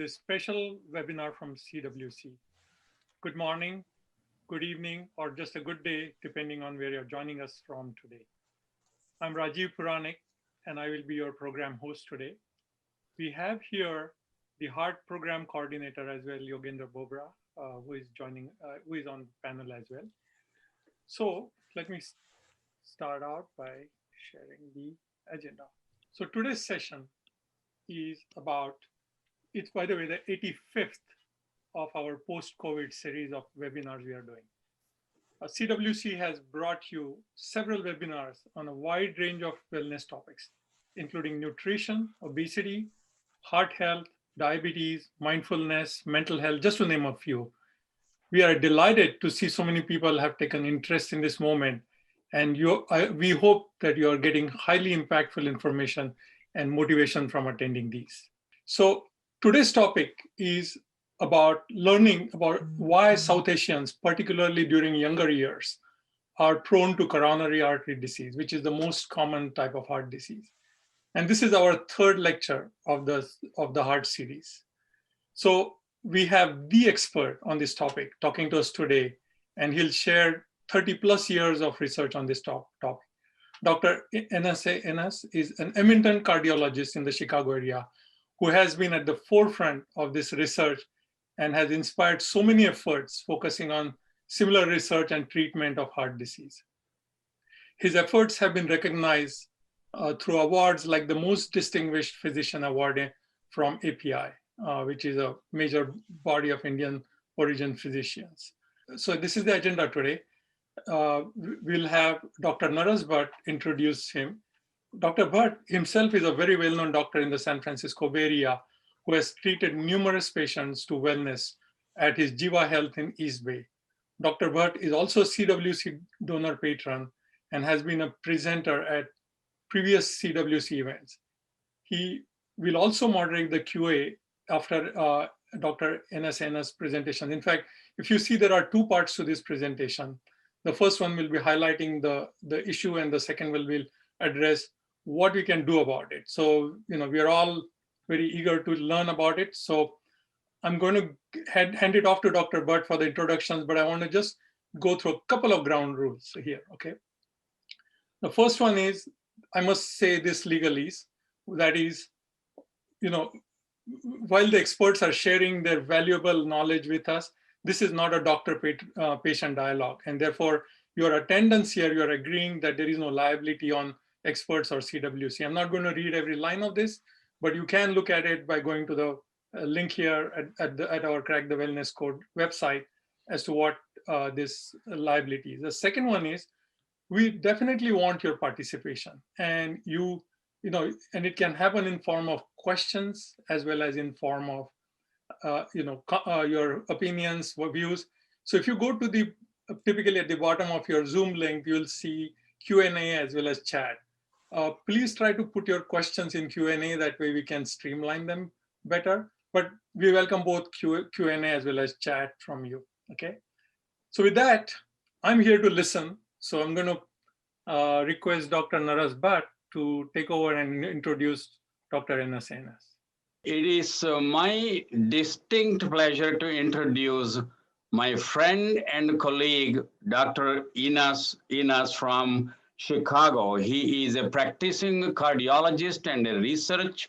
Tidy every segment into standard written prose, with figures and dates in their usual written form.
this special webinar from CWC. Good morning, good evening, or just a good day, depending on where you're joining us from today. I'm Rajiv Puranik, and I will be your program host today. We have here the Heart Program Coordinator as well, Yogendra Bobra, who is on the panel as well. So let me start out by sharing the agenda. So today's session is about, it's by the way, the 85th of our post-COVID series of webinars we are doing. CWC has brought you several webinars on a wide range of wellness topics, including nutrition, obesity, heart health, diabetes, mindfulness, mental health, just to name a few. We are delighted to see so many people have taken interest in this moment, and we hope that you are getting highly impactful information and motivation from attending these. So today's topic is about learning about why South Asians, particularly during younger years, are prone to coronary artery disease, which is the most common type of heart disease. And this is our third lecture of the heart series. So we have the expert on this topic talking to us today, and he'll share 30 plus years of research on this topic. Dr. Enas is an eminent cardiologist in the Chicago area who has been at the forefront of this research and has inspired so many efforts focusing on similar research and treatment of heart disease. His efforts have been recognized through awards like the Most Distinguished Physician Award from API, which is a major body of Indian origin physicians. So this is the agenda today. We'll have Dr. Naraz Bhatt introduce him. Dr. Bhatt himself is a very well-known doctor in the San Francisco Bay Area who has treated numerous patients to wellness at his Jiva Health in East Bay. Dr. Bhatt is also a CWC donor patron and has been a presenter at previous CWC events. He will also moderate the QA after Dr. Enas' presentation. In fact, if you see, there are two parts to this presentation. The first one will be highlighting the issue, and the second will address what we can do about it. So, we are all very eager to learn about it. So I'm going to hand it off to Dr. Bhatt for the introductions, but I want to just go through a couple of ground rules here, okay? The first one is, I must say this legalese, that is, while the experts are sharing their valuable knowledge with us, this is not a doctor-patient dialogue. And therefore, your attendance here, you're agreeing that there is no liability on experts or CWC. I'm not going to read every line of this, but you can look at it by going to the link here at our Crack the Wellness Code website as to what this liability is. The second one is, we definitely want your participation, and and it can happen in form of questions as well as in form of your opinions or views. So if you go to typically at the bottom of your Zoom link, you'll see Q&A as well as chat. Please try to put your questions in Q&A, that way we can streamline them better. But we welcome both Q&A as well as chat from you, okay? So with that, I'm here to listen. So I'm going to request Dr. Naraz Bhatt to take over and introduce Dr. Enas. It is my distinct pleasure to introduce my friend and colleague, Dr. Enas from Chicago. He is a practicing cardiologist and a research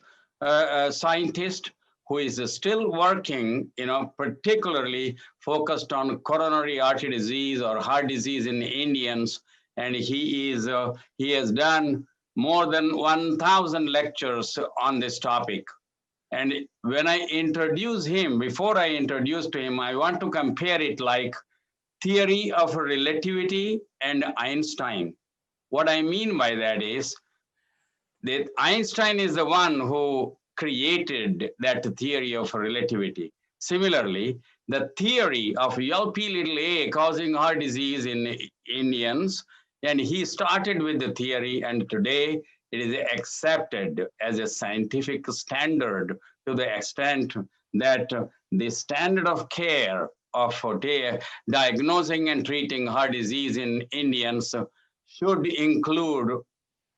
scientist who is still working, particularly focused on coronary artery disease or heart disease in Indians. And he has done more than 1,000 lectures on this topic. And when I introduce him, before I introduce to him, I want to compare it like theory of relativity and Einstein. What I mean by that is that Einstein is the one who created that theory of relativity. Similarly, the theory of Lp(a) causing heart disease in Indians, and he started with the theory, and today it is accepted as a scientific standard to the extent that the standard of care of diagnosing and treating heart disease in Indians should include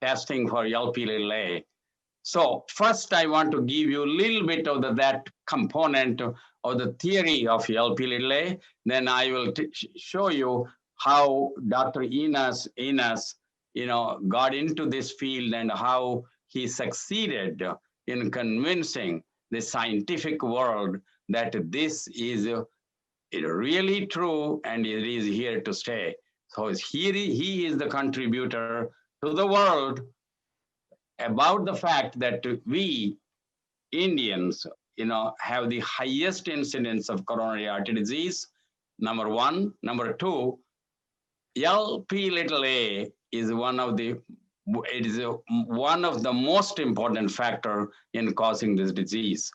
testing for Lp(a). So first, I want to give you a little bit of that component of the theory of LP-little-a. Then I will show you how Dr. Enas, got into this field and how he succeeded in convincing the scientific world that this is really true and it is here to stay. So he is the contributor to the world about the fact that we Indians, have the highest incidence of coronary artery disease. Number one. Number two, LP-little-a is one of the most important factor in causing this disease.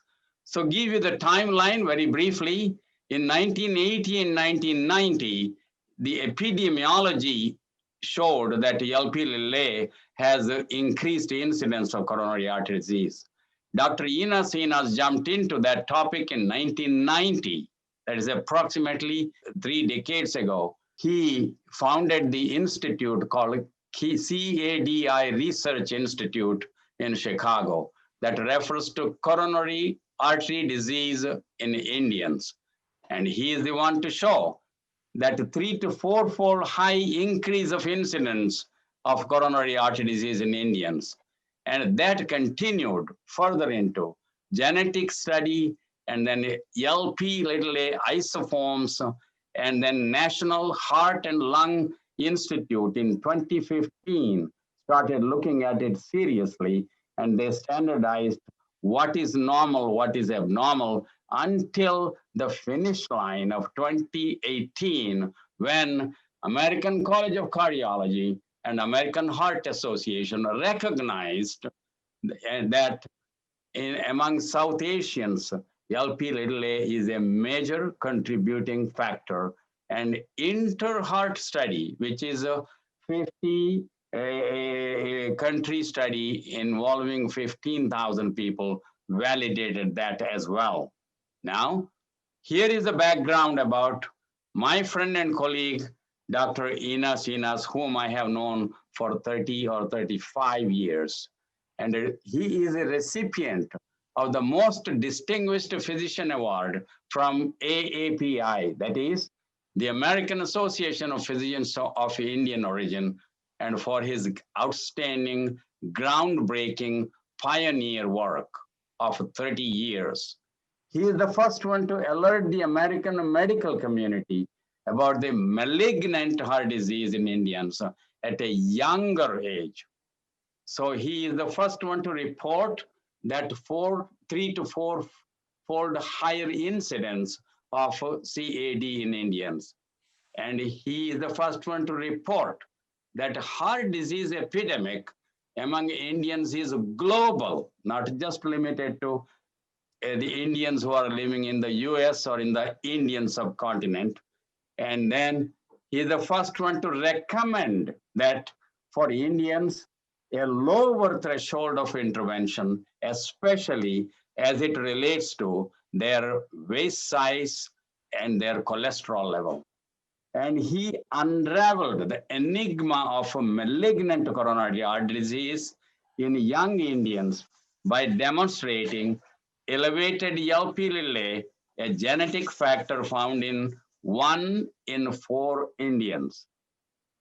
So give you the timeline very briefly. In 1980 and 1990, the epidemiology showed that LP-little-a has increased incidence of coronary artery disease. Dr. Enas jumped into that topic in 1990. That is approximately 3 decades ago. He founded the institute called CADI Research Institute in Chicago that refers to coronary artery disease in Indians. And he is the one to show that 3 to 4-fold high increase of incidence of coronary artery disease in Indians. And that continued further into genetic study and then LP-little-a isoforms, and then National Heart and Lung Institute in 2015 started looking at it seriously, and they standardized what is normal, what is abnormal, until the finish line of 2018, when American College of Cardiology and American Heart Association recognized that among South Asians, LP-little-a is a major contributing factor. And inter-heart study, which is a 50 country study involving 15,000 people, validated that as well. Now, here is the background about my friend and colleague, Dr. Enas, whom I have known for 30 or 35 years. And he is a recipient of the most distinguished physician award from AAPI, that is the American Association of Physicians of Indian origin, and for his outstanding, groundbreaking pioneer work of 30 years. He is the first one to alert the American medical community about the malignant heart disease in Indians at a younger age. So he is the first one to report that 3 to 4-fold higher incidence of CAD in Indians. And he is the first one to report that heart disease epidemic among Indians is global, not just limited to the Indians who are living in the US or in the Indian subcontinent. And then he is the first one to recommend that for Indians, a lower threshold of intervention, especially as it relates to their waist size and their cholesterol level. And he unraveled the enigma of a malignant coronary artery disease in young Indians by demonstrating elevated LP-little-a, a genetic factor found in 1 in 4 Indians.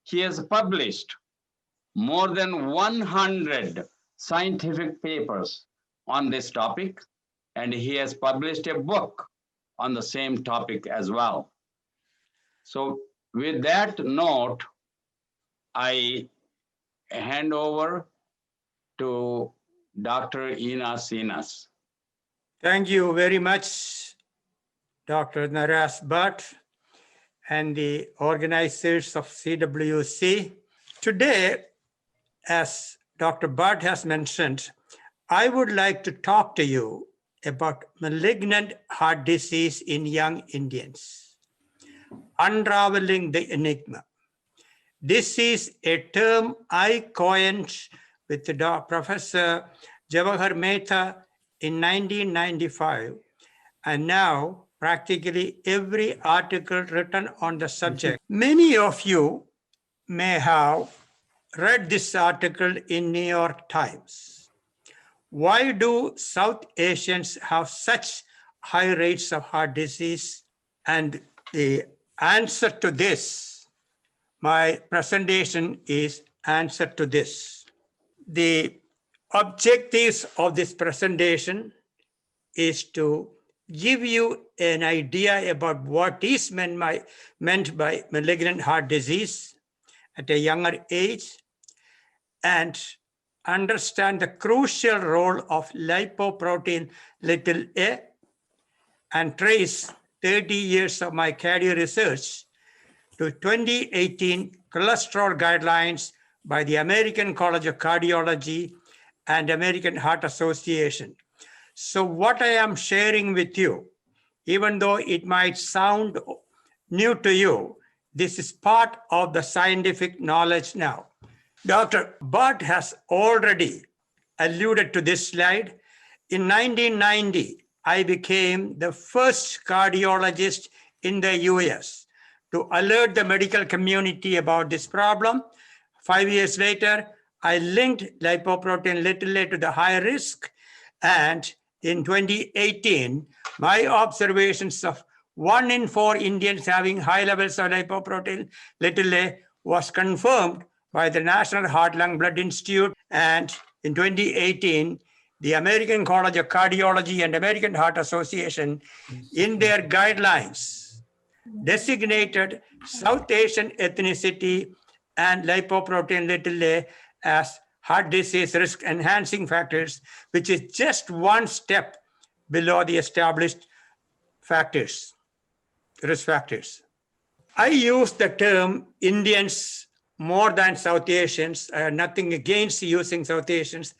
He has published more than 100 scientific papers on this topic, and he has published a book on the same topic as well. So with that note, I hand over to Dr. Enas. Thank you very much, Dr. Naresh Bhatt and the organizers of CWC. Today, as Dr. Bhatt has mentioned, I would like to talk to you about malignant heart disease in young Indians, unraveling the enigma. This is a term I coined with Professor Jawahar Mehta in 1995, and now practically every article written on the subject. Many of you may have read this article in New York Times. Why do South Asians have such high rates of heart disease? And the answer to this, my presentation is answer to this. The objectives of this presentation is to give you an idea about what is meant by malignant heart disease at a younger age, and understand the crucial role of lipoprotein little a, and trace 30 years of my cardio research to 2018 cholesterol guidelines by the American College of Cardiology and American Heart Association. So what I am sharing with you, even though it might sound new to you, this is part of the scientific knowledge now. Dr. Butt has already alluded to this slide. In 1990, I became the first cardiologist in the US to alert the medical community about this problem. 5 years later, I linked lipoprotein little a to the high risk. And in 2018, my observations of 1 in 4 Indians having high levels of lipoprotein little a was confirmed by the National Heart Lung Blood Institute. And in 2018, the American College of Cardiology and American Heart Association, in their guidelines, designated South Asian ethnicity and lipoprotein little a as heart disease risk enhancing factors, which is just one step below the established factors, risk factors. I use the term Indians more than South Asians. I have nothing against using South Asians,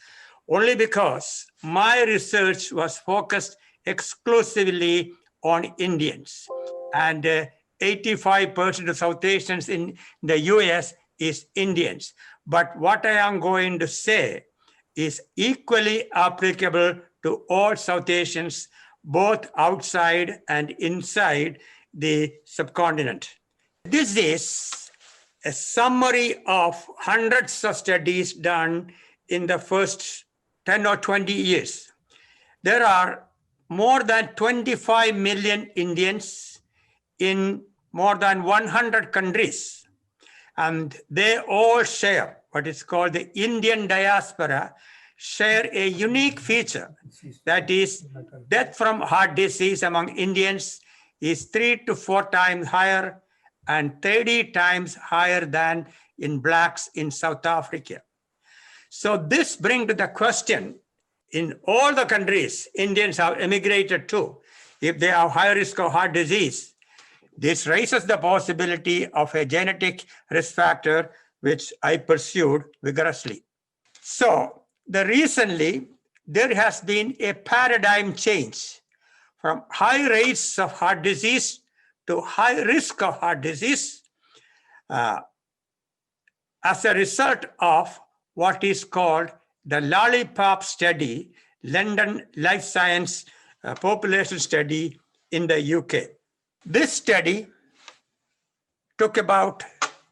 only because my research was focused exclusively on Indians. And 85% of South Asians in the US is Indians. But what I am going to say is equally applicable to all South Asians, both outside and inside the subcontinent. This is a summary of hundreds of studies done in the first 10 or 20 years. There are more than 25 million Indians in more than 100 countries, and they all share what is called the Indian diaspora, share a unique feature, that is death from heart disease among Indians is 3 to 4 times higher and 30 times higher than in blacks in South Africa. So this brings to the question, in all the countries Indians have emigrated to, if they have high risk of heart disease, this raises the possibility of a genetic risk factor, which I pursued vigorously. So recently, there has been a paradigm change from high rates of heart disease to high risk of heart disease as a result of what is called the Lollipop study, London Life Science Population Study in the UK. This study took about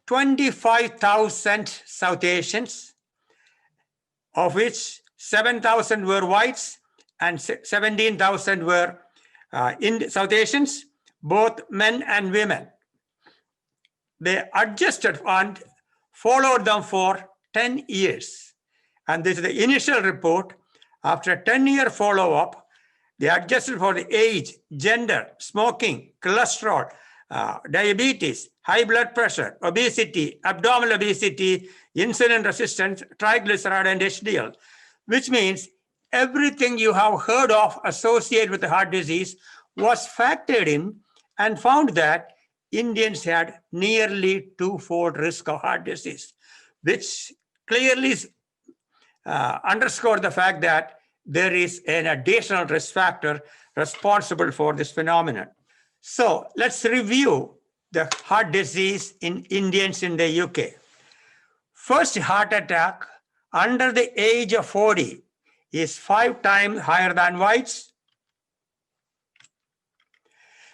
25,000 South Asians, of which 7,000 were whites and 17,000 were South Asians, both men and women. They adjusted and followed them for 10 years. And this is the initial report. After a 10-year follow-up, they adjusted for the age, gender, smoking, cholesterol, diabetes, high blood pressure, obesity, abdominal obesity, insulin resistance, triglyceride, and HDL, which means everything you have heard of associated with the heart disease was factored in, and found that Indians had nearly 2-fold risk of heart disease, which clearly underscored the fact that there is an additional risk factor responsible for this phenomenon. So let's review the heart disease in Indians in the UK. First heart attack under the age of 40 is 5 times higher than whites.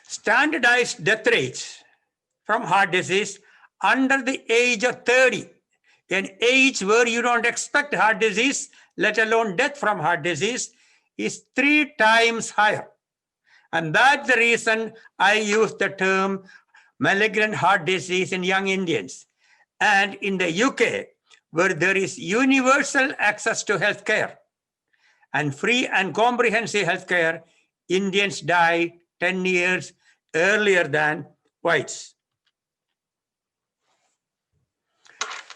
Standardized death rates from heart disease under the age of 30 an age where you don't expect heart disease, let alone death from heart disease, is 3 times higher. And that's the reason I use the term malignant heart disease in young Indians. And in the UK, where there is universal access to healthcare and free and comprehensive healthcare, Indians die 10 years earlier than whites.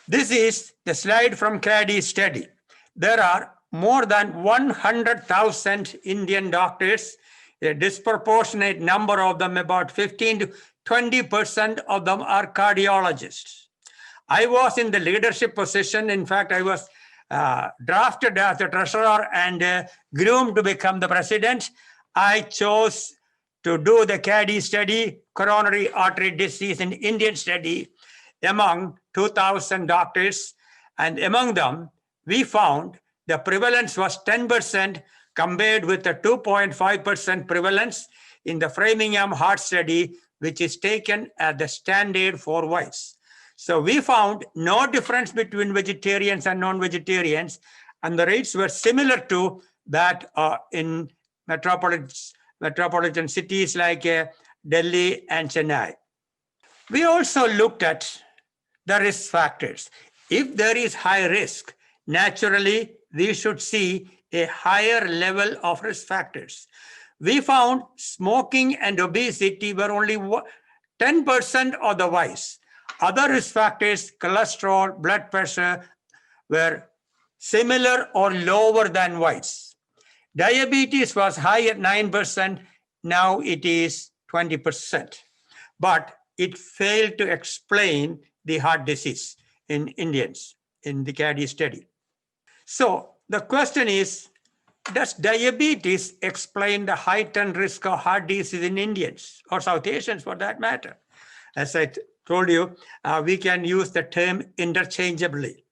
This is the slide from CADI study. There are more than 100,000 Indian doctors, a disproportionate number of them, about 15 to 20% of them are cardiologists. I was in the leadership position. In fact, I was drafted as the treasurer and groomed to become the president. I chose to do the CADI study, coronary artery disease in Indian study, among 2,000 doctors. And among them, we found the prevalence was 10% compared with the 2.5% prevalence in the Framingham Heart Study, which is taken as the standard for whites. So we found no difference between vegetarians and non-vegetarians, and the rates were similar to that in metropolitan cities like Delhi and Chennai. We also looked at the risk factors. If there is high risk, naturally, we should see a higher level of risk factors. We found smoking and obesity were only 10% of the whites. Other risk factors, cholesterol, blood pressure, were similar or lower than whites. Diabetes was high at 9%. Now it is 20%. But it failed to explain the heart disease in Indians in the CADI study. So the question is, does diabetes explain the heightened risk of heart disease in Indians or South Asians for that matter? As I told you, we can use the term interchangeably.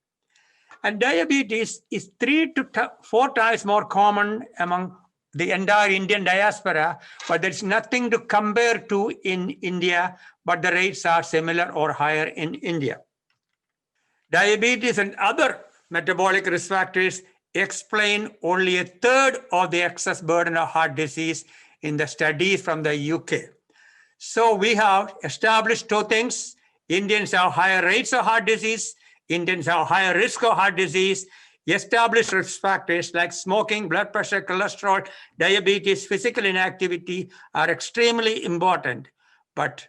And diabetes is 3 to 4 times more common among the entire Indian diaspora, but there's nothing to compare to in India, but the rates are similar or higher in India. Diabetes and other metabolic risk factors explain only a third of the excess burden of heart disease in the studies from the UK. So we have established 2 things. Indians have higher rates of heart disease. Indians have higher risk of heart disease. Established risk factors like smoking, blood pressure, cholesterol, diabetes, physical inactivity are extremely important, but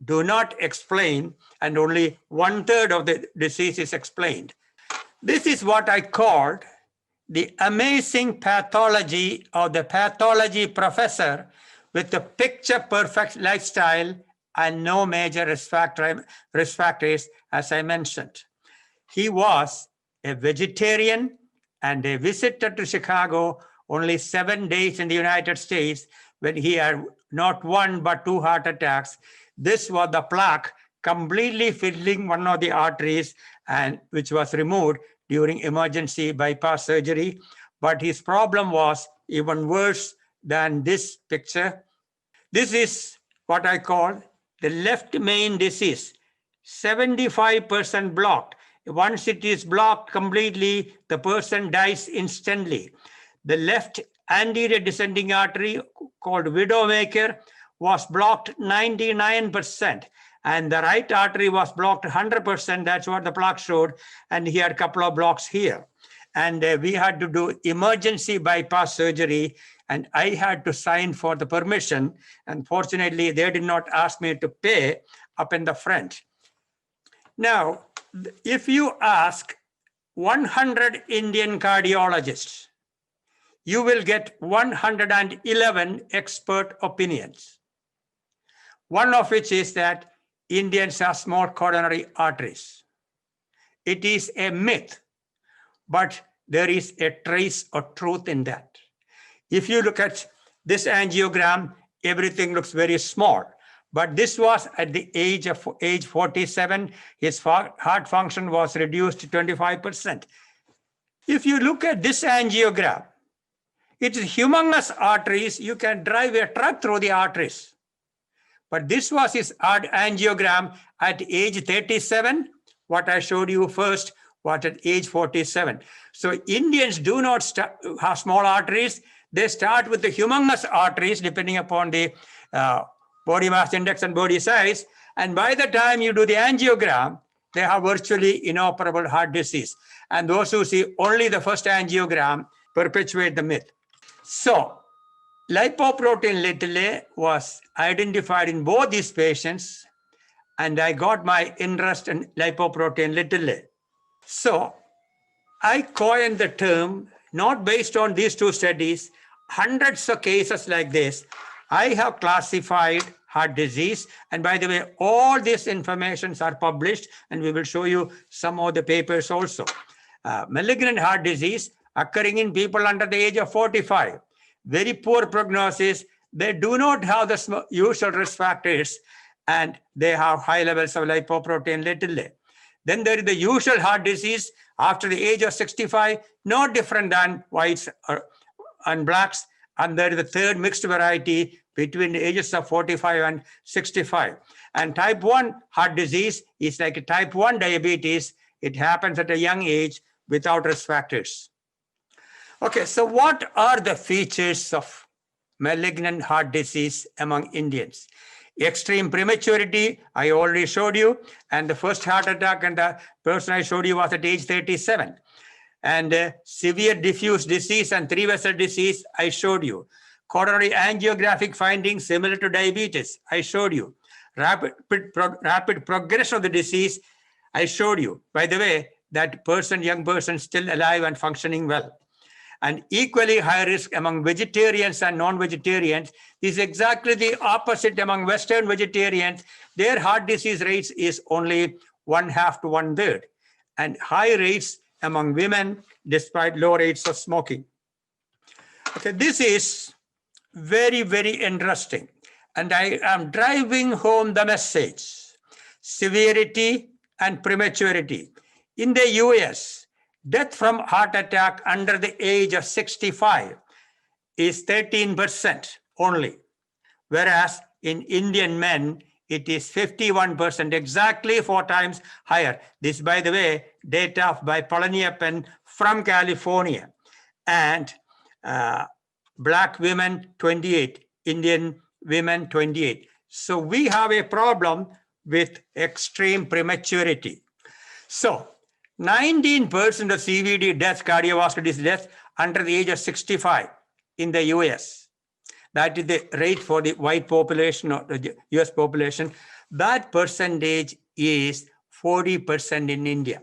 do not explain, and only 1/3 of the disease is explained. This is what I called the amazing pathology of the pathology professor with a picture-perfect lifestyle and no major risk factors, as I mentioned. He was a vegetarian and a visitor to Chicago only 7 days in the United States when he had not 1 but 2 heart attacks. This was the plaque completely filling one of the arteries, and which was removed during emergency bypass surgery. But his problem was even worse than this picture. This is what I call the left main disease, 75% blocked. Once it is blocked completely, the person dies instantly. The left anterior descending artery, called widowmaker, was blocked 99%. And the right artery was blocked 100%. That's what the plaque showed. And he had a couple of blocks here. And we had to do emergency bypass surgery. And I had to sign for the permission. And fortunately, they did not ask me to pay up in the front. Now, if you ask 100 Indian cardiologists, you will get 111 expert opinions. One of which is that Indians have small coronary arteries. It is a myth, but there is a trace of truth in that. If you look at this angiogram, everything looks very small. But this was at the age 47. His heart function was reduced to 25%. If you look at this angiogram, it is humongous arteries. You can drive a truck through the arteries. But this was his angiogram at age 37, what I showed you first, what at age 47. So Indians do not have small arteries. They start with the humongous arteries, depending upon the body mass index and body size. And by the time you do the angiogram, they have virtually inoperable heart disease. And those who see only the first angiogram perpetuate the myth. So lipoprotein little a was identified in both these patients, and I got my interest in lipoprotein little a. So I coined the term, not based on these two studies, hundreds of cases like this. I have classified heart disease. And by the way, all these informations are published, and we will show you some of the papers also. Malignant heart disease occurring in people under the age of 45. Very poor prognosis. They do not have the usual risk factors, and they have high levels of lipoprotein little a. Then there is the usual heart disease after the age of 65, no different than whites and blacks. And there is the third mixed variety between the ages of 45 and 65. And type 1 heart disease is like a type 1 diabetes. It happens at a young age without risk factors. Okay, so what are the features of malignant heart disease among Indians? Extreme prematurity, I already showed you. And the first heart attack and the person I showed you was at age 37. And severe diffuse disease and three-vessel disease, I showed you. Coronary angiographic findings similar to diabetes, I showed you. Rapid progression of the disease, I showed you. By the way, that person, young person, still alive and functioning well. And equally high risk among vegetarians and non-vegetarians is exactly the opposite among Western vegetarians. Their heart disease rates is only 1/2 to 1/3, and high rates among women despite low rates of smoking. Okay, this is very, very interesting. And I am driving home the message. Severity and prematurity. In the US, death from heart attack under the age of 65 is 13% only, whereas in Indian men, it is 51%, exactly 4 times higher. This, by the way, data by Palaniappan from California. And Black women, 28, Indian women, 28. So we have a problem with extreme prematurity. So 19% of CVD deaths, cardiovascular disease deaths, under the age of 65 in the US. That is the rate for the white population or the US population. That percentage is 40% in India.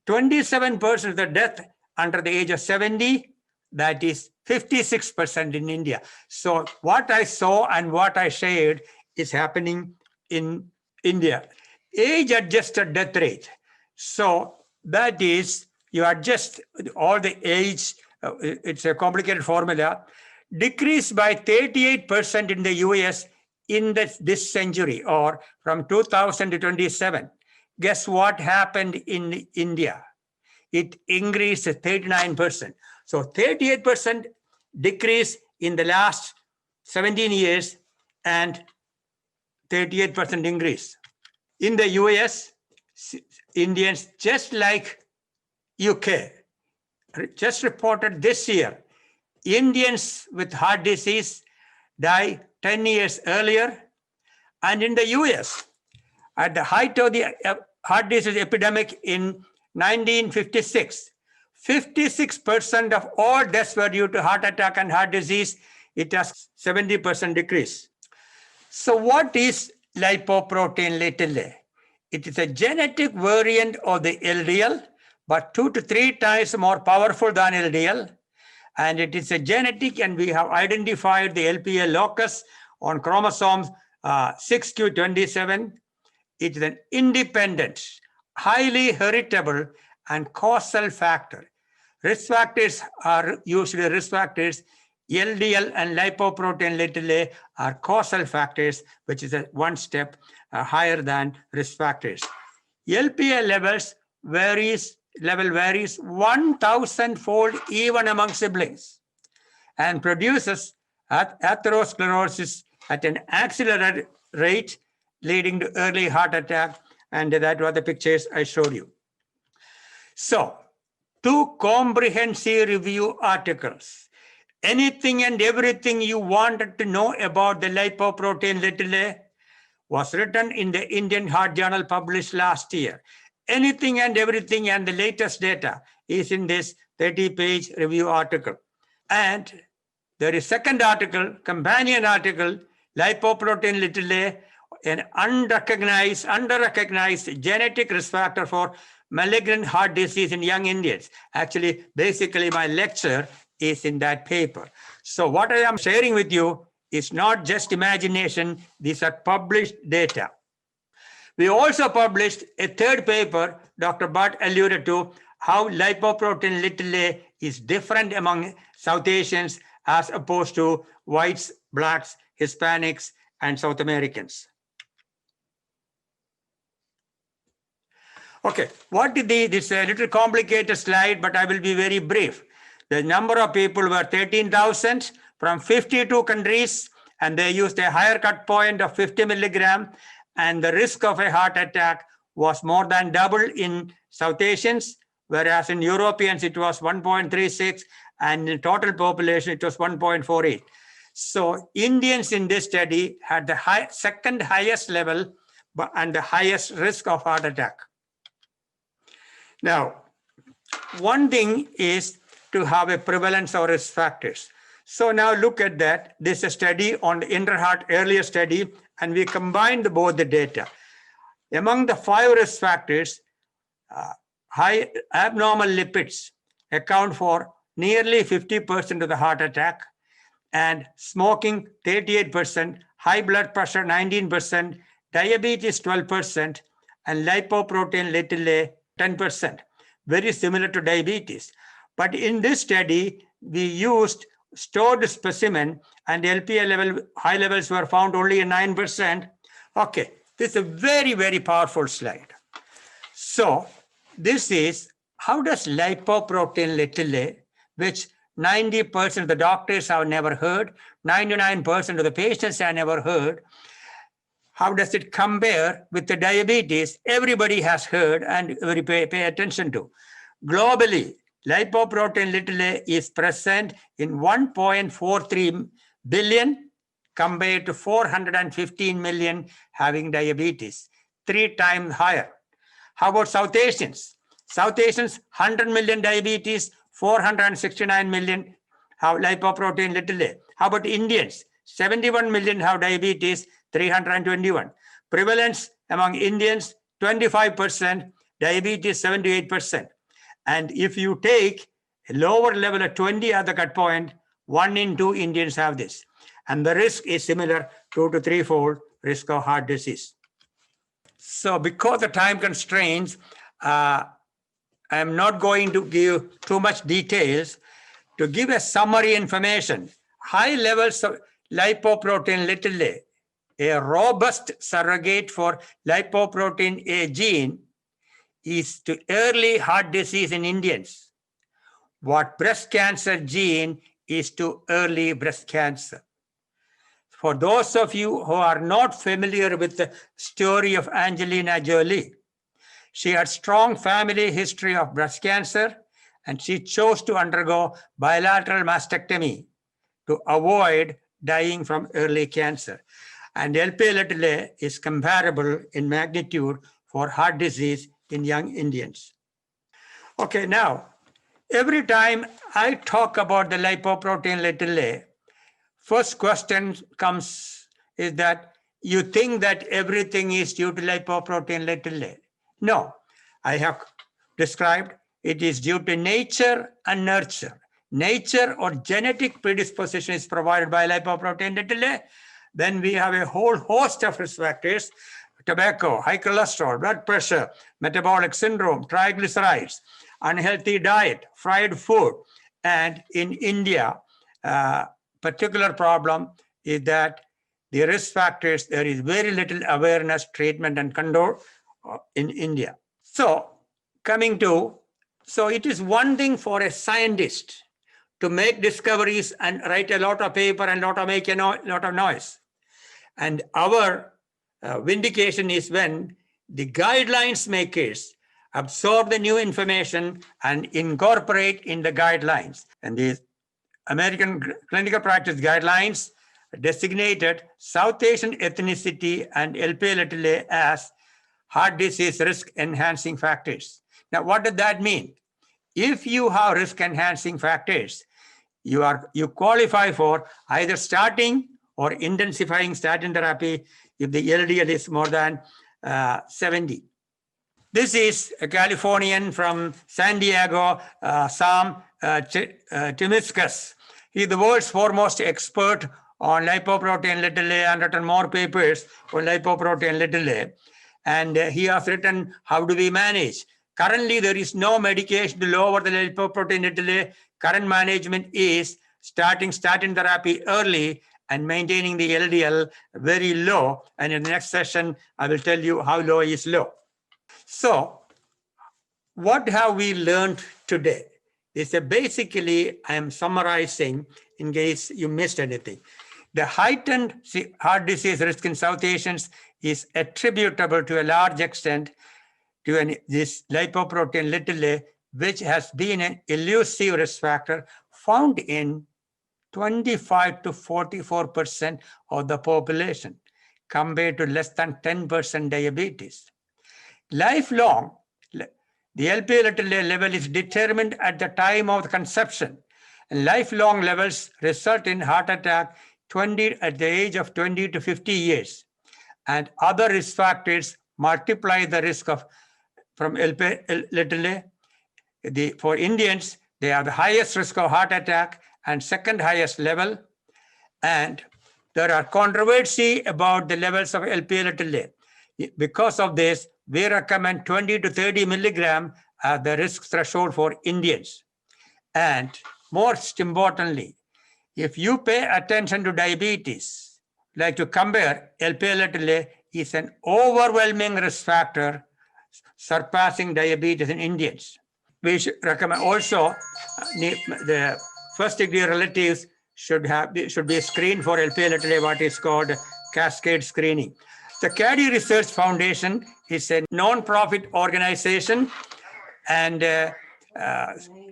27% of the death under the age of 70, that is 56% in India. So what I saw and what I shared is happening in India. Age-adjusted death rate. So that is, you adjust all the age, it's a complicated formula, decreased by 38% in the US in this century, or from 2000 to 27. Guess what happened in India? It increased 39%. So 38% decrease in the last 17 years and 38% increase. In the US, Indians, just like UK, just reported this year, Indians with heart disease die 10 years earlier. And in the US, at the height of the heart disease epidemic in 1956, 56% of all deaths were due to heart attack and heart disease. It has 70% decrease. So what is lipoprotein little a? It is a genetic variant of the LDL, but 2 to 3 times more powerful than LDL. And it is a genetic, and we have identified the LPL locus on chromosome 6q27. It is an independent, highly heritable, and causal factor. Risk factors are usually risk factors. LDL and lipoprotein little a are causal factors, which is one step higher than risk factors. LPL level varies 1,000-fold even among siblings, and produces atherosclerosis at an accelerated rate, leading to early heart attack And that were the pictures I showed you. So, 2 comprehensive review articles. Anything and everything you wanted to know about the lipoprotein a was written in the Indian Heart Journal published last year. Anything and everything and the latest data is in this 30-page review article. And there is second article, companion article, lipoprotein a, an underrecognized genetic risk factor for malignant heart disease in young Indians. Actually, basically my lecture is in that paper. So what I am sharing with you is not just imagination. These are published data. We also published a third paper, Dr. Bhatt alluded to, how lipoprotein a is different among South Asians as opposed to whites, blacks, Hispanics, and South Americans. Okay, this is a little complicated slide, but I will be very brief. The number of people were 13,000 from 52 countries, and they used a higher cut point of 50 milligram, and the risk of a heart attack was more than double in South Asians, whereas in Europeans it was 1.36, and in total population it was 1.48. So Indians in this study had the second highest level and the highest risk of heart attack. Now, one thing is to have a prevalence of risk factors. So now look at that. This is a study on the Interheart earlier study, and we combined both the data. Among the 5 risk factors, high abnormal lipids account for nearly 50% of the heart attack, and smoking 38%, high blood pressure 19%, diabetes 12%, and lipoprotein a 10%, very similar to diabetes. But in this study, we used stored specimen, and LPA level, high levels were found only in 9%. Okay, this is a very, very powerful slide. So this is, how does lipoprotein a, which 90% of the doctors have never heard, 99% of the patients have never heard, how does it compare with the diabetes everybody has heard and pay attention to? Globally, lipoprotein a is present in 1.43 billion compared to 415 million having diabetes, 3 times higher. How about South Asians? South Asians, 100 million diabetes, 469 million have lipoprotein a. How about Indians? 71 million have diabetes, 321. Prevalence among Indians, 25%, diabetes 78%. And if you take a lower level of 20 at the cut point, 1 in 2 Indians have this. And the risk is similar, 2 to 3-fold risk of heart disease. So because of time constraints, I am not going to give too much details. To give a summary information, high levels of lipoprotein a robust surrogate for lipoprotein A gene, is to early heart disease in Indians what breast cancer gene is to early breast cancer. For those of you who are not familiar with the story of Angelina Jolie, she had strong family history of breast cancer, and she chose to undergo bilateral mastectomy to avoid dying from early cancer. And LPA is comparable in magnitude for heart disease in young Indians. Okay, now, every time I talk about the lipoprotein a, first question comes is that you think that everything is due to lipoprotein a. No, I have described it is due to nature and nurture. Nature or genetic predisposition is provided by lipoprotein a. Then we have a whole host of risk factors: tobacco, high cholesterol, blood pressure, metabolic syndrome, triglycerides, unhealthy diet, fried food. And in India, particular problem is that the risk factors, there is very little awareness, treatment, and control in India. So it is one thing for a scientist to make discoveries and write a lot of paper and make a lot of noise. And our vindication is when the guidelines makers absorb the new information and incorporate in the guidelines. And these American Clinical Practice Guidelines designated South Asian ethnicity and LPA as heart disease risk enhancing factors. Now, what does that mean? If you have risk enhancing factors, you qualify for either starting or intensifying statin therapy if the LDL is more than 70. This is a Californian from San Diego, Sam Timiskas. He is the world's foremost expert on lipoprotein a and written more papers on lipoprotein a. And he has written, how do we manage? Currently, there is no medication to lower the lipoprotein a. Current management is starting statin therapy early and maintaining the LDL very low. And in the next session, I will tell you how low is low. So what have we learned today? Basically, I am summarizing in case you missed anything. The heightened heart disease risk in South Asians is attributable to a large extent to this lipoprotein a, which has been an elusive risk factor found in 25 to 44% of the population, compared to less than 10% diabetes. Lifelong, the LPA level is determined at the time of conception, and lifelong levels result in heart attack at the age of 20 to 50 years. And other risk factors multiply the risk from LPA. For Indians, they have the highest risk of heart attack and second highest level. And there are controversy about the levels of LPA. Because of this, we recommend 20 to 30 milligram as the risk threshold for Indians. And most importantly, if you pay attention to diabetes, like to compare, LPA is an overwhelming risk factor surpassing diabetes in Indians. We should recommend also the first degree relatives should be screened for LPA, what is called cascade screening. The CADI Research Foundation is a non-profit organization and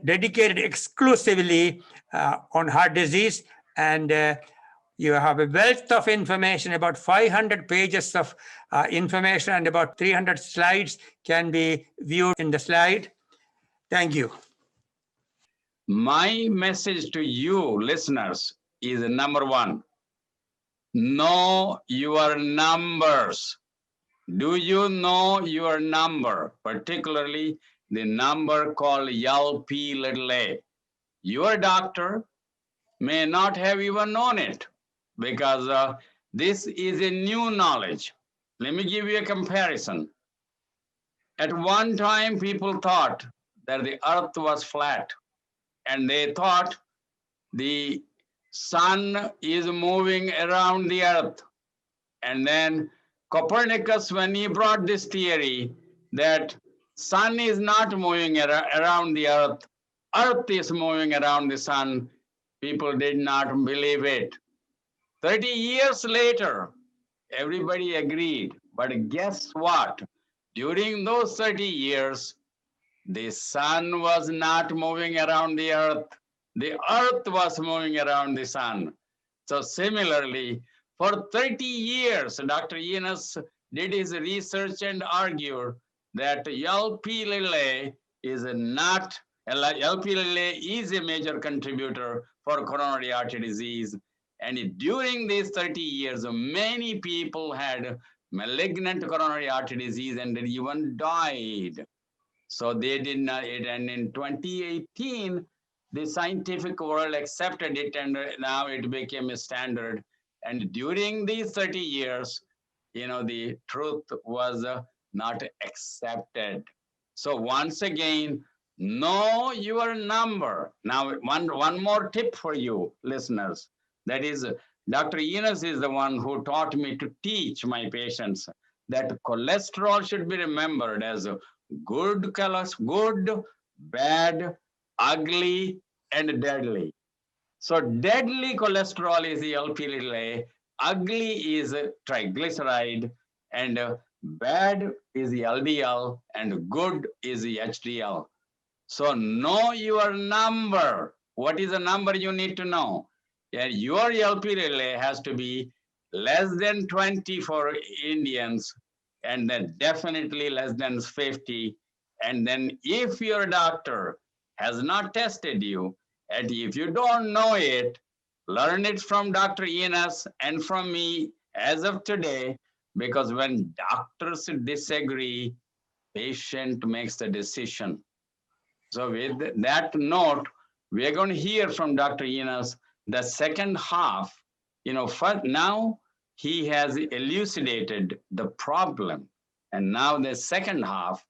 dedicated exclusively on heart disease. And you have a wealth of information, about 500 pages of information, and about 300 slides can be viewed in the slide. Thank you. My message to you listeners is number one, know your numbers. Do you know your number, particularly the number called LPA? Your doctor may not have even known it because this is a new knowledge. Let me give you a comparison. At one time, people thought that the earth was flat, and they thought the sun is moving around the earth. And then Copernicus, when he brought this theory that sun is not moving around the earth is moving around the sun, people did not believe it. 30 years later, everybody agreed. But guess what? During those 30 years, the sun was not moving around the earth was moving around the sun. So similarly, for 30 years, Dr. Enas did his research and argued that LPA is a major contributor for coronary artery disease. And during these 30 years, many people had malignant coronary artery disease and even died. So they did not, and in 2018, the scientific world accepted it, and now it became a standard. And during these 30 years, the truth was not accepted. So once again, know your number. Now, one more tip for you, listeners. That is, Dr. Enas is the one who taught me to teach my patients that cholesterol should be remembered as good, bad, ugly, and deadly. So deadly cholesterol is the LPA, ugly is triglyceride, and bad is the LDL, and good is the HDL. So know your number. What is the number you need to know? Yeah, your LP relay has to be less than 20 for Indians, and then definitely less than 50. And then if your doctor has not tested you, and if you don't know it, learn it from Dr. Enas and from me as of today, because when doctors disagree, patient makes the decision. So with that note, we are going to hear from Dr. Enas the second half. First, now he has elucidated the problem. And now the second half,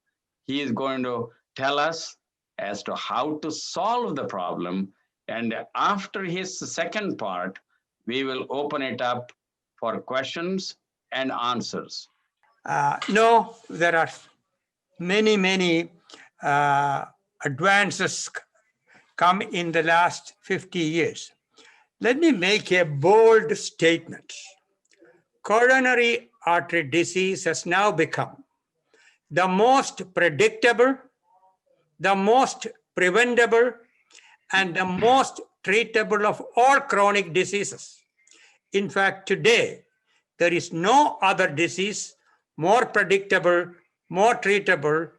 he is going to tell us as to how to solve the problem. And after his second part, we will open it up for questions and answers. No, there are many advances come in the last 50 years. Let me make a bold statement. Coronary artery disease has now become the most predictable, the most preventable, and the most treatable of all chronic diseases. In fact, today, there is no other disease more predictable, more treatable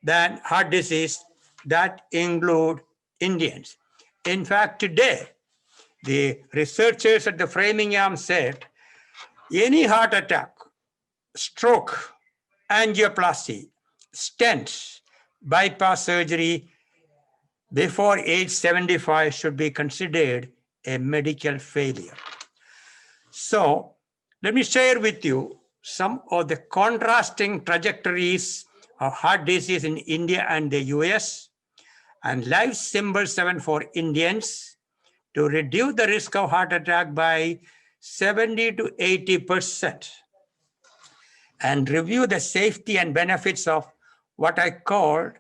than heart disease that include Indians. In fact, today, the researchers at the Framingham said, any heart attack, stroke, angioplasty, stents, bypass surgery before age 75 should be considered a medical failure. So let me share with you some of the contrasting trajectories of heart disease in India and the US, and life symbol 7 for Indians to reduce the risk of heart attack by 70 to 80%, and review the safety and benefits of what I call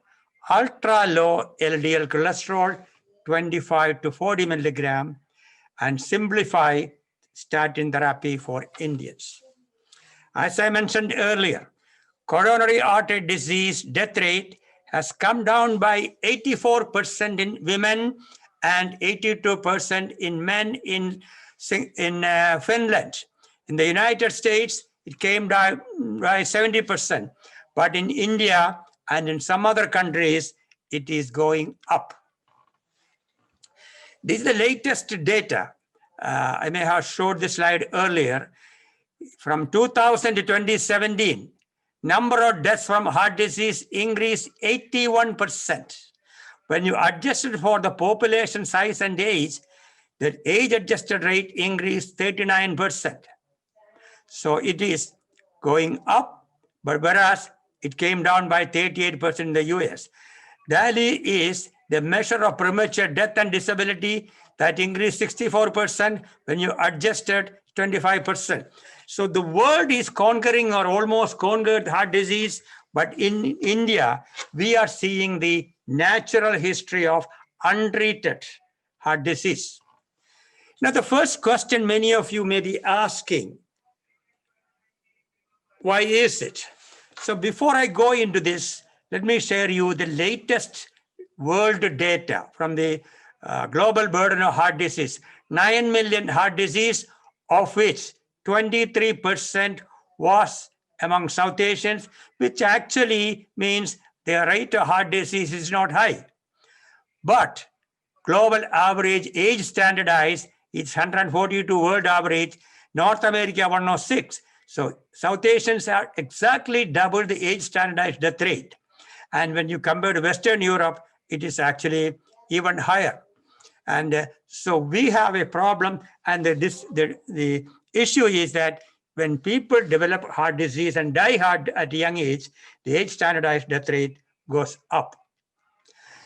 ultra low LDL cholesterol, 25 to 40 milligram, and simplify statin therapy for Indians. As I mentioned earlier, coronary artery disease death rate has come down by 84% in women and 82% in men in Finland. In the United States, it came down by 70%, but in India and in some other countries, it is going up. This is the latest data. I may have showed this slide earlier. From 2000 to 2017, number of deaths from heart disease increased 81%. When you adjusted for the population size and age, the age-adjusted rate increased 39%. So it is going up, but whereas it came down by 38% in the US. DALI is the measure of premature death and disability that increased 64% when you adjusted 25%. So the world is conquering or almost conquered heart disease, but in India, we are seeing the natural history of untreated heart disease. Now, the first question many of you may be asking, why is it? So before I go into this, let me share you the latest world data from the global burden of heart disease. 9 million heart disease, of which 23% was among South Asians, which actually means their rate of heart disease is not high. But global average age standardized is 142 world average, North America 106. So South Asians are exactly double the age standardized death rate. And when you compare to Western Europe, it is actually even higher. And so we have a problem. And the issue is that when people develop heart disease and die hard at a young age, the age standardized death rate goes up.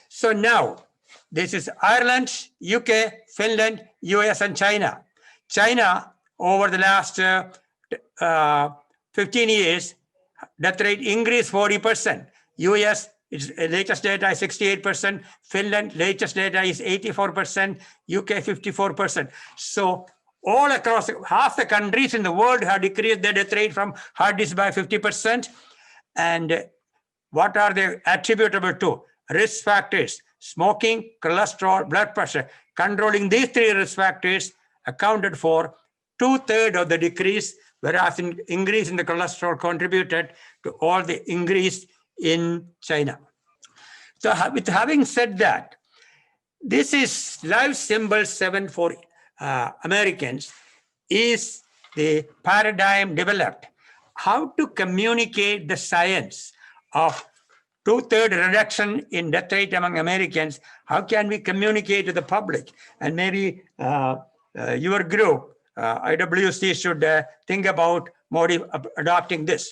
So now, this is Ireland, UK, Finland, US, and China. China, over the last 15 years, death rate increased 40%. US, its latest data is 68%. Finland, latest data is 84%. UK, 54%. So All across half the countries in the world have decreased their death rate from heart disease by 50%. And what are they attributable to? Risk factors: smoking, cholesterol, blood pressure. Controlling these three risk factors accounted for 2/3 of the decrease, whereas increase in the cholesterol contributed to all the increase in China. So with having said that, this is life symbol 7 for Americans is the paradigm developed. How to communicate the science of 2/3 reduction in death rate among Americans? How can we communicate to the public? And maybe your group, IWC, should think about adopting this.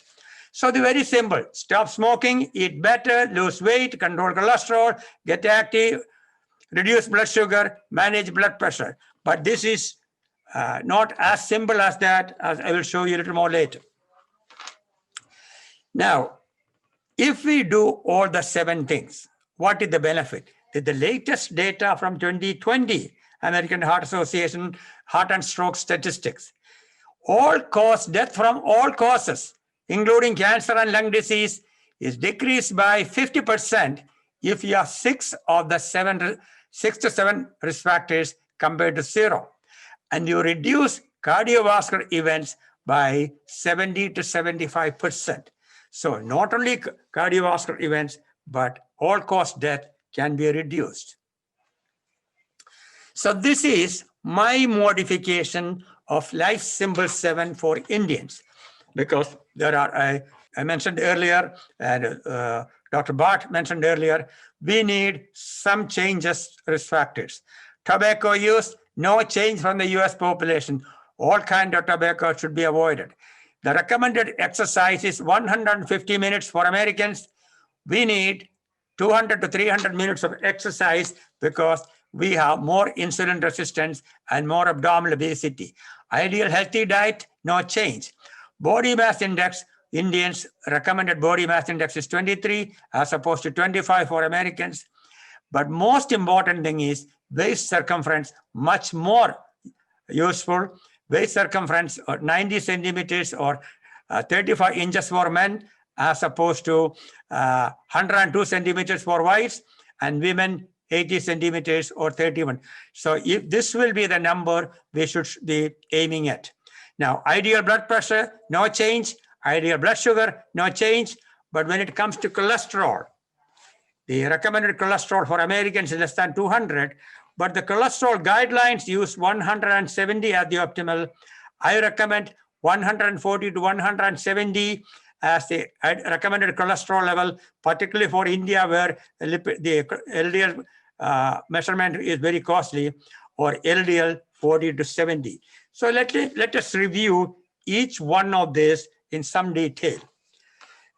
So the very simple: stop smoking, eat better, lose weight, control cholesterol, get active, reduce blood sugar, manage blood pressure. But this is not as simple as that, as I will show you a little more later. Now, if we do all the 7 things, what is the benefit? The latest data from 2020, American Heart Association Heart and Stroke Statistics. All-cause death from all causes, including cancer and lung disease, is decreased by 50% if you have 6 to 7 risk factors compared to 0. And you reduce cardiovascular events by 70 to 75%. So not only cardiovascular events, but all-cause death can be reduced. So this is my modification of life symbol 7 for Indians, because there are, I mentioned earlier, and Dr. Bhatt mentioned earlier, we need some changes, risk factors. Tobacco use, no change from the US population. All kinds of tobacco should be avoided. The recommended exercise is 150 minutes for Americans. We need 200 to 300 minutes of exercise because we have more insulin resistance and more abdominal obesity. Ideal healthy diet, no change. Body mass index, Indians recommended body mass index is 23 as opposed to 25 for Americans. But most important thing is waist circumference, much more useful. Waist circumference 90 centimeters or 35 inches for men as opposed to 102 centimeters for wives, and women 80 centimeters or 31. So if this will be the number we should be aiming at. Now, ideal blood pressure, no change. Ideal blood sugar, no change. But when it comes to cholesterol, the recommended cholesterol for Americans is less than 200, but the cholesterol guidelines use 170 as the optimal. I recommend 140 to 170 as the recommended cholesterol level, particularly for India, where the LDL measurement is very costly, or LDL 40 to 70. So let us review each one of these in some detail.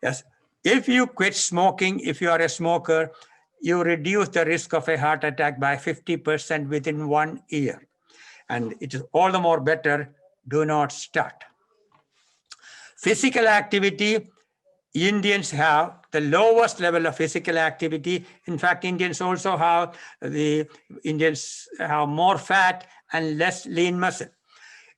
Yes, if you quit smoking, if you are a smoker, you reduce the risk of a heart attack by 50% within 1 year. And it is all the more better, do not start. Physical activity, Indians have the lowest level of physical activity. In fact, Indians have more fat and less lean muscle.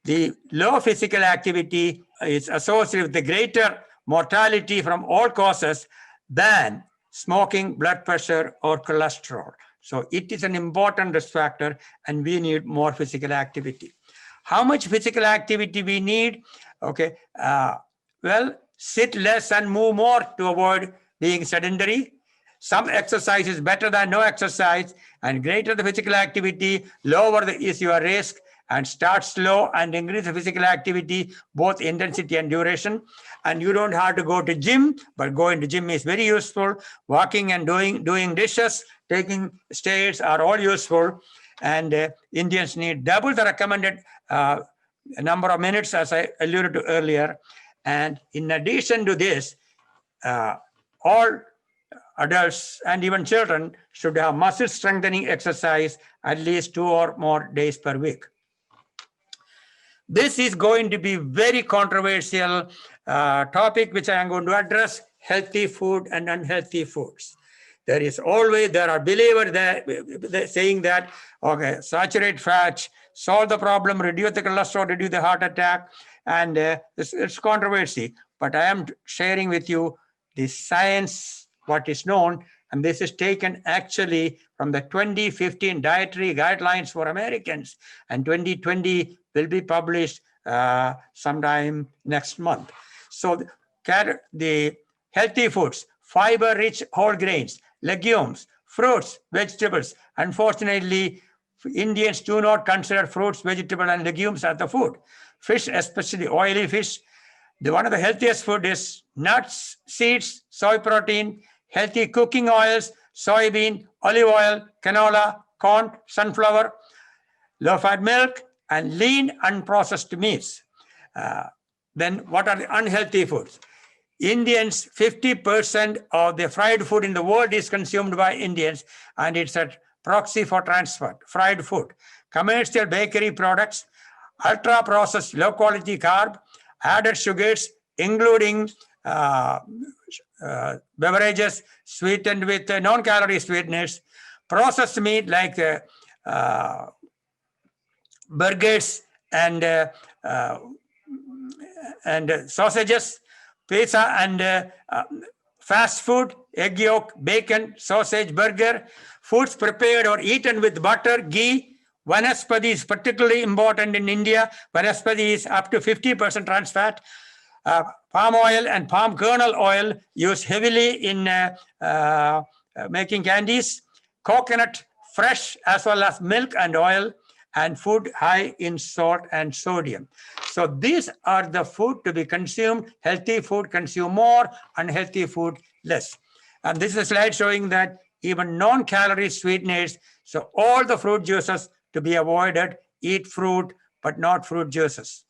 The low physical activity is associated with the greater mortality from all causes than smoking, blood pressure, or cholesterol. So it is an important risk factor, and we need more physical activity. How much physical activity we need? Okay, well, sit less and move more to avoid being sedentary. Some exercise is better than no exercise, and greater the physical activity, lower is your risk. And start slow and increase the physical activity, both intensity and duration. And you don't have to go to gym, but going to gym is very useful. Walking and doing dishes, taking stairs are all useful. And Indians need double the recommended number of minutes, as I alluded to earlier. And in addition to this, all adults and even children should have muscle strengthening exercise at least 2 or more days per week. This is going to be very controversial topic, which I am going to address: healthy food and unhealthy foods. there are believers that saying that, okay, saturate fats, solve the problem, reduce the cholesterol, reduce the heart attack, and it's controversy. But I am sharing with you the science, what is known, and this is taken actually from the 2015 dietary guidelines for Americans, and 2020 will be published sometime next month. So the healthy foods, fiber-rich whole grains, legumes, fruits, vegetables. Unfortunately, Indians do not consider fruits, vegetables, and legumes as the food. Fish, especially oily fish. One of the healthiest food is nuts, seeds, soy protein, healthy cooking oils, soybean, olive oil, canola, corn, sunflower, low-fat milk, and lean unprocessed meats. Then what are the unhealthy foods? Indians, 50% of the fried food in the world is consumed by Indians, and it's a proxy for trans fat, fried food. Commercial bakery products, ultra-processed low-quality carb, added sugars, including beverages sweetened with non-calorie sweeteners, processed meat like burgers and sausages, pizza and fast food, egg yolk, bacon, sausage, burger, foods prepared or eaten with butter, ghee. Vanaspati is particularly important in India. Vanaspati is up to 50% trans fat. Palm oil and palm kernel oil used heavily in making candies. Coconut, fresh, as well as milk and oil, and food high in salt and sodium. So these are the food to be consumed. Healthy food consume more, unhealthy food less. And this is a slide showing that even non-calorie sweeteners, so all the fruit juices to be avoided, eat fruit, but not fruit juices.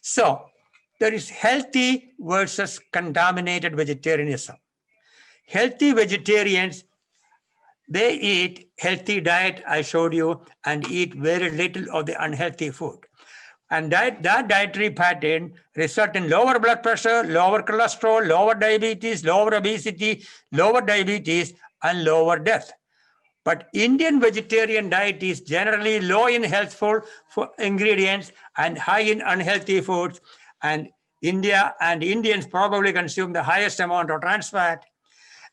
So there is healthy versus contaminated vegetarianism. Healthy vegetarians, they eat healthy diet, I showed you, and eat very little of the unhealthy food. And that dietary pattern results in lower blood pressure, lower cholesterol, lower diabetes, lower obesity, lower diabetes, and lower death. But Indian vegetarian diet is generally low in healthful ingredients and high in unhealthy foods. And India and Indians probably consume the highest amount of trans fat.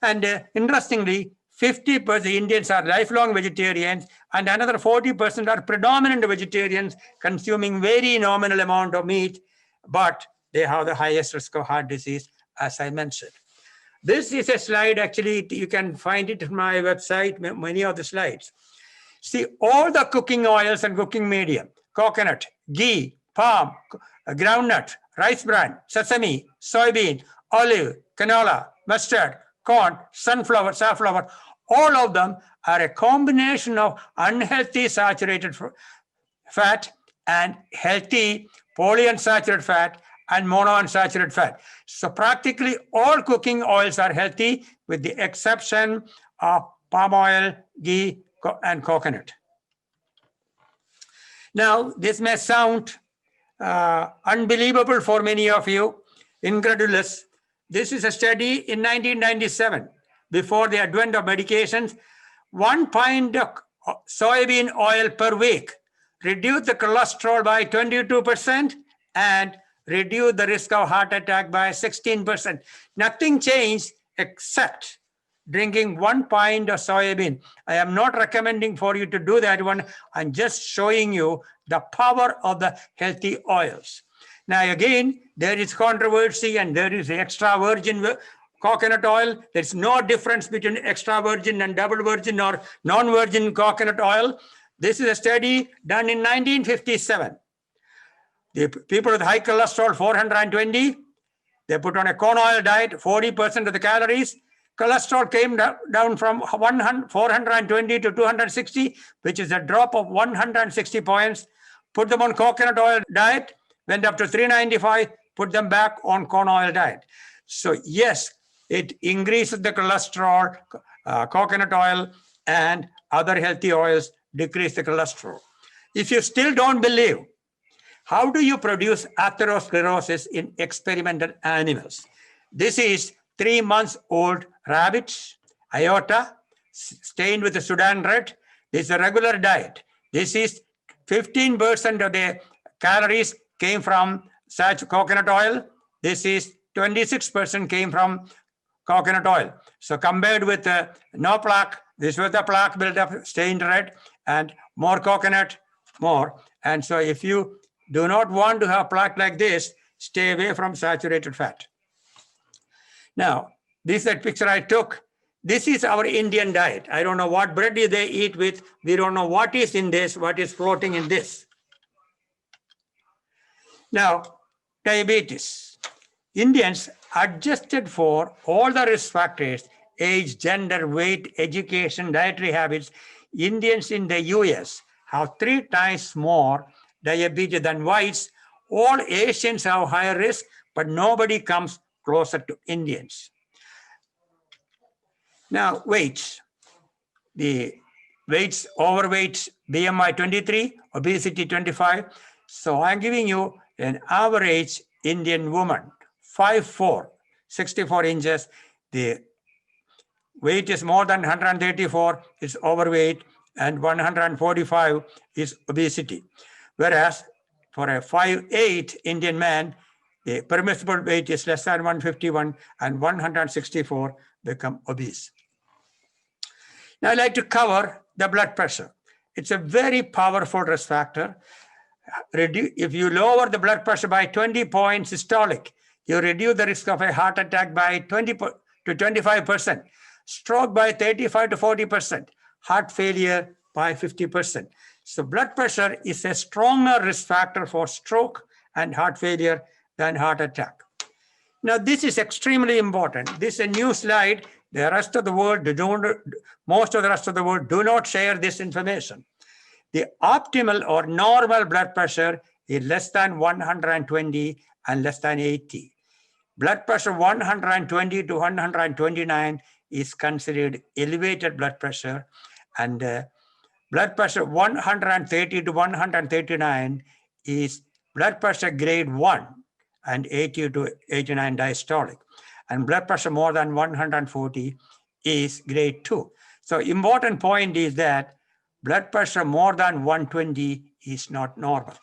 And interestingly, 50% Indians are lifelong vegetarians, and another 40% are predominant vegetarians, consuming very nominal amount of meat, but they have the highest risk of heart disease, as I mentioned. This is a slide, actually, you can find it on my website, many of the slides. See, all the cooking oils and cooking medium, coconut, ghee, palm, groundnut, rice bran, sesame, soybean, olive, canola, mustard, corn, sunflower, safflower, all of them are a combination of unhealthy saturated fat and healthy polyunsaturated fat and monounsaturated fat. So practically all cooking oils are healthy with the exception of palm oil, ghee, and coconut. Now, this may sound unbelievable for many of you, incredulous. This is a study in 1997, before the advent of medications. 1 pint of soybean oil per week reduced the cholesterol by 22% and reduced the risk of heart attack by 16%. Nothing changed except drinking 1 pint of soybean. I am not recommending for you to do that one. I'm just showing you the power of the healthy oils. Now, again, there is controversy, and there is extra virgin coconut oil. There's no difference between extra virgin and double virgin or non-virgin coconut oil. This is a study done in 1957. The people with high cholesterol, 420, they put on a corn oil diet, 40% of the calories. Cholesterol came down from 420 to 260, which is a drop of 160 points. Put them on coconut oil diet, went up to 395, put them back on corn oil diet. So yes, it increases the cholesterol, coconut oil, and other healthy oils decrease the cholesterol. If you still don't believe, how do you produce atherosclerosis in experimental animals? This is 3 months old rabbits, aorta, stained with the Sudan red. This is a regular diet. This is 15% of the calories came from such coconut oil. This is 26% came from coconut oil. So compared with no plaque, this was the plaque buildup, stained red, and more coconut, more. And so if you do not want to have plaque like this, stay away from saturated fat. Now, this is that picture I took. This is our Indian diet. I don't know what bread they eat with. We don't know what is in this, what is floating in this. Now, diabetes. Indians adjusted for all the risk factors, age, gender, weight, education, dietary habits. Indians in the US have 3 times more diabetes than whites. All Asians have higher risk, but nobody comes closer to Indians. Now, weights. The weights, overweight, BMI 23, obesity 25. So I'm giving you an average Indian woman, 5'4", 64 inches. The weight is more than 134, is overweight, and 145 is obesity. Whereas for a 5'8" Indian man, the permissible weight is less than 151 and 164 become obese. Now I'd like to cover the blood pressure. It's a very powerful risk factor. If you lower the blood pressure by 20 points systolic, you reduce the risk of a heart attack by 20 to 25%, stroke by 35 to 40%, heart failure by 50%. So blood pressure is a stronger risk factor for stroke and heart failure than heart attack. Now, this is extremely important. This is a new slide. The rest of the world, most of the rest of the world do not share this information. The optimal or normal blood pressure is less than 120 and less than 80. Blood pressure 120 to 129 is considered elevated blood pressure, and blood pressure 130 to 139 is blood pressure grade 1 and 80 to 89 diastolic. And blood pressure more than 140 is grade 2. So important point is that blood pressure more than 120 is not normal.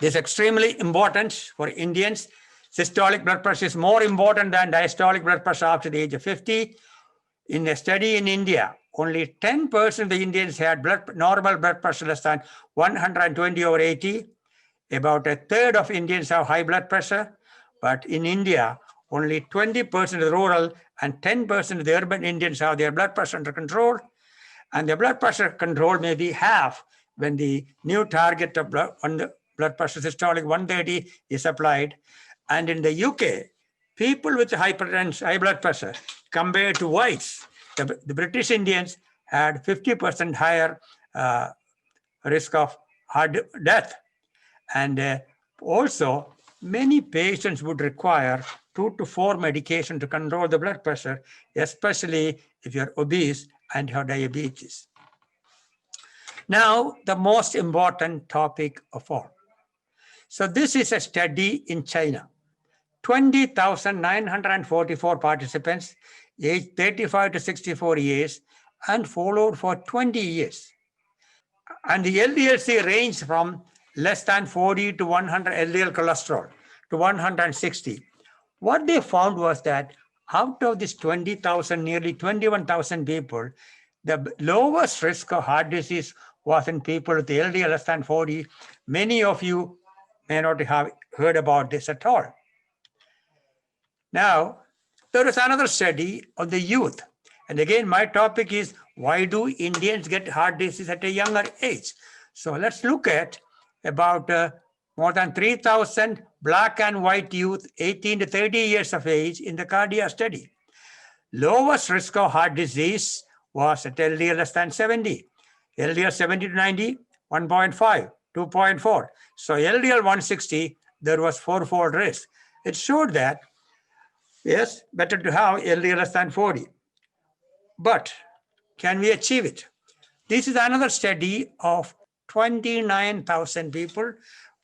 This is extremely important for Indians. Systolic blood pressure is more important than diastolic blood pressure after the age of 50. In a study in India, only 10% of the Indians had normal blood pressure less than 120 over 80. About a third of Indians have high blood pressure. But in India, only 20% of the rural and 10% of the urban Indians have their blood pressure under control. And the blood pressure control may be half when the new target of blood pressure systolic 130 is applied. And in the UK, people with high blood pressure compared to whites, the British Indians had 50% higher risk of heart death. And also, many patients would require 2 to 4 medications to control the blood pressure, especially if you're obese and have diabetes. Now, the most important topic of all. So this is a study in China. 20,944 participants, aged 35 to 64 years, and followed for 20 years. And the LDL-C ranged from less than 40 to 100 LDL cholesterol to 160. What they found was that out of this 20,000, nearly 21,000 people, the lowest risk of heart disease was in people with LDL less than 40. Many of you may not have heard about this at all. Now, there is another study of the youth. And again, my topic is, why do Indians get heart disease at a younger age? So let's look at about more than 3,000 black and white youth, 18 to 30 years of age in the cardiac study. Lowest risk of heart disease was at LDL less than 70. LDL 70 to 90, 1.5, 2.4. So LDL 160, there was 4-fold risk. It showed that, yes, better to have LDL less than 40. But can we achieve it? This is another study of 29,000 people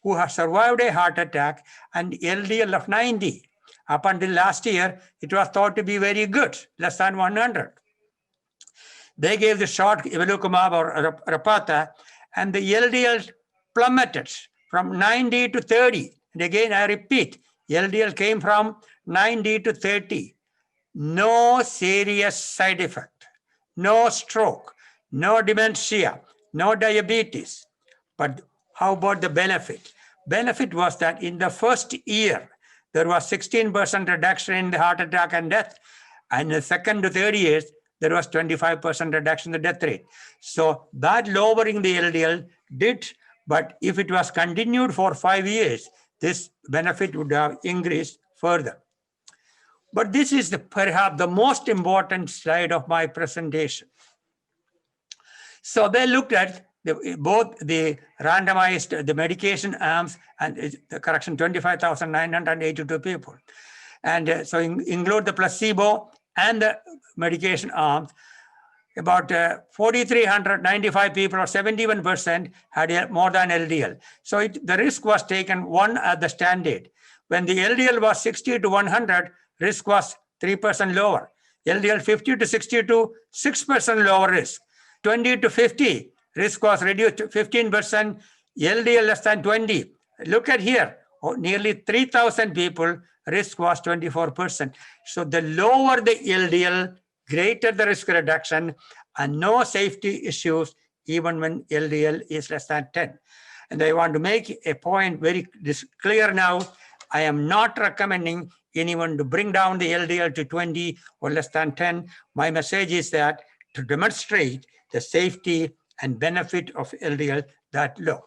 who have survived a heart attack and LDL of 90. Up until last year, it was thought to be very good, less than 100. They gave the short evolocumab or Repatha, and the LDL plummeted from 90 to 30. And again, I repeat, LDL came from 90 to 30. No serious side effect, no stroke, no dementia, no diabetes. But how about the benefit? Benefit was that in the first year, there was 16% reduction in the heart attack and death. And in the second to third years, there was 25% reduction in the death rate. So that lowering the LDL did, but if it was continued for 5 years, this benefit would have increased further. But this is perhaps the most important slide of my presentation. So they looked at both the randomized, the medication arms and the correction, 25,982 people. And so include the placebo and the medication arms. About 4,395 people, or 71%, had more than LDL. So the risk was taken 1 at the standard. When the LDL was 60 to 100, risk was 3% lower. LDL 50 to 62, 6% lower risk. 20 to 50, risk was reduced to 15%. LDL less than 20. Look at here, nearly 3,000 people, risk was 24%. So the lower the LDL, greater the risk reduction, and no safety issues even when LDL is less than 10. And I want to make a point very clear now. I am not recommending anyone to bring down the LDL to 20 or less than 10. My message is that to demonstrate the safety and benefit of LDL that low.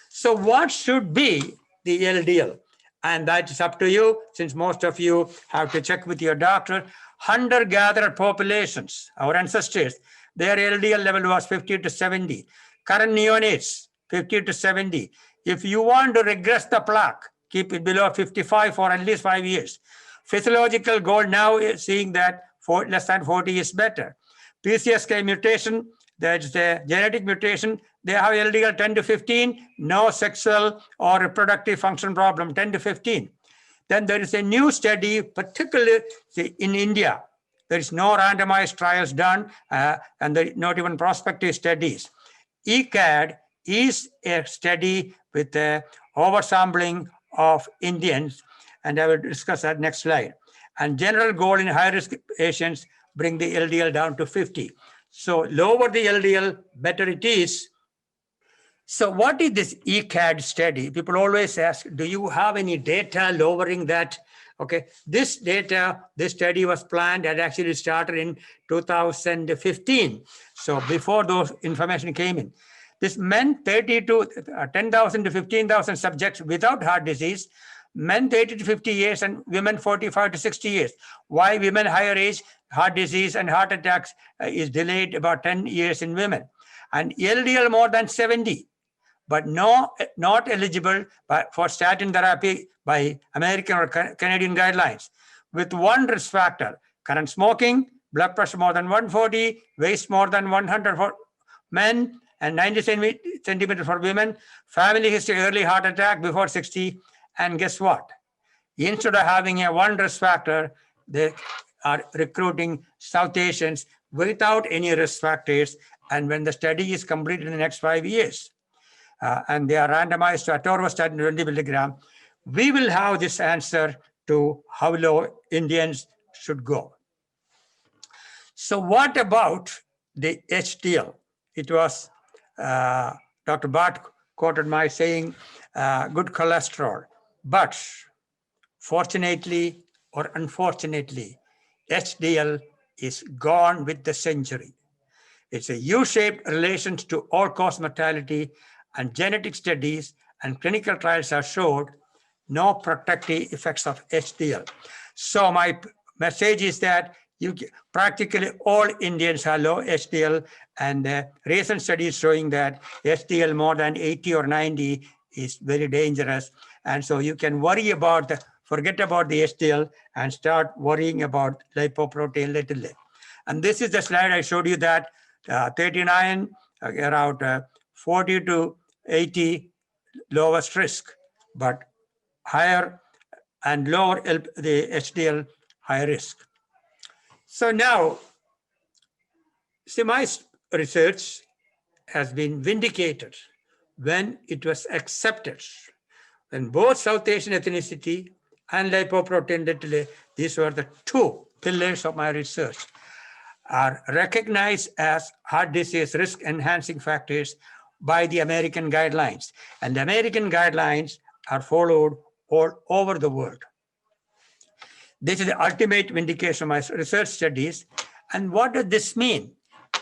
So what should be the LDL? And that's up to you, since most of you have to check with your doctor. Hunter-gatherer populations, our ancestors, their LDL level was 50 to 70. Current neonates, 50 to 70. If you want to regress the plaque, keep it below 55 for at least 5 years. Physiological goal now is seeing that less than 40 is better. PCSK mutation, that's the genetic mutation, they have LDL 10 to 15, no sexual or reproductive function problem, 10 to 15. Then there is a new study, particularly in India. There is no randomized trials done, and there not even prospective studies. ECAD is a study with the oversampling of Indians, and I will discuss that next slide. And general goal in high-risk patients, bring the LDL down to 50. So lower the LDL, better it is. So what is this ECAD study? People always ask, do you have any data lowering that? Okay, this study was planned and actually started in 2015. So before those information came in. This meant 10,000 to 15,000 subjects without heart disease, men 30 to 50 years and women 45 to 60 years. Why women higher age, heart disease and heart attacks is delayed about 10 years in women. And LDL more than 70, but not eligible for statin therapy by American or Canadian guidelines. With one risk factor, current smoking, blood pressure more than 140, waist more than 100 for men, and 90 centimeters for women, family history, early heart attack before 60, and guess what? Instead of having a one risk factor, they are recruiting South Asians without any risk factors, and when the study is completed in the next 5 years, and they are randomized to atorvastatin 20 milligram, we will have this answer to how low Indians should go. So what about the HDL? It was Dr. Bhatt quoted my saying, good cholesterol. But fortunately or unfortunately, HDL is gone with the century. It's a U-shaped relation to all-cause mortality, and genetic studies and clinical trials have showed no protective effects of HDL. So my message is that practically all Indians have low HDL, and recent studies showing that HDL more than 80 or 90 is very dangerous. And so you can worry about forget about the HDL and start worrying about lipoprotein little. And this is the slide I showed you that 39, around 40 to 80 lowest risk, but higher and lower the HDL high risk. So now, see, my research has been vindicated when it was accepted. When both South Asian ethnicity and lipoprotein, these were the two pillars of my research, are recognized as heart disease risk enhancing factors by the American guidelines. And the American guidelines are followed all over the world. This is the ultimate vindication of my research studies. And what does this mean?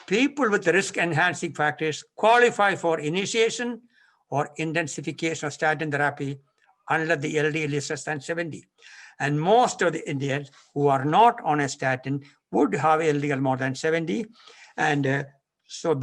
People with risk enhancing factors qualify for initiation or intensification of statin therapy unless the LDL is less than 70. And most of the Indians who are not on a statin would have LDL more than 70. And so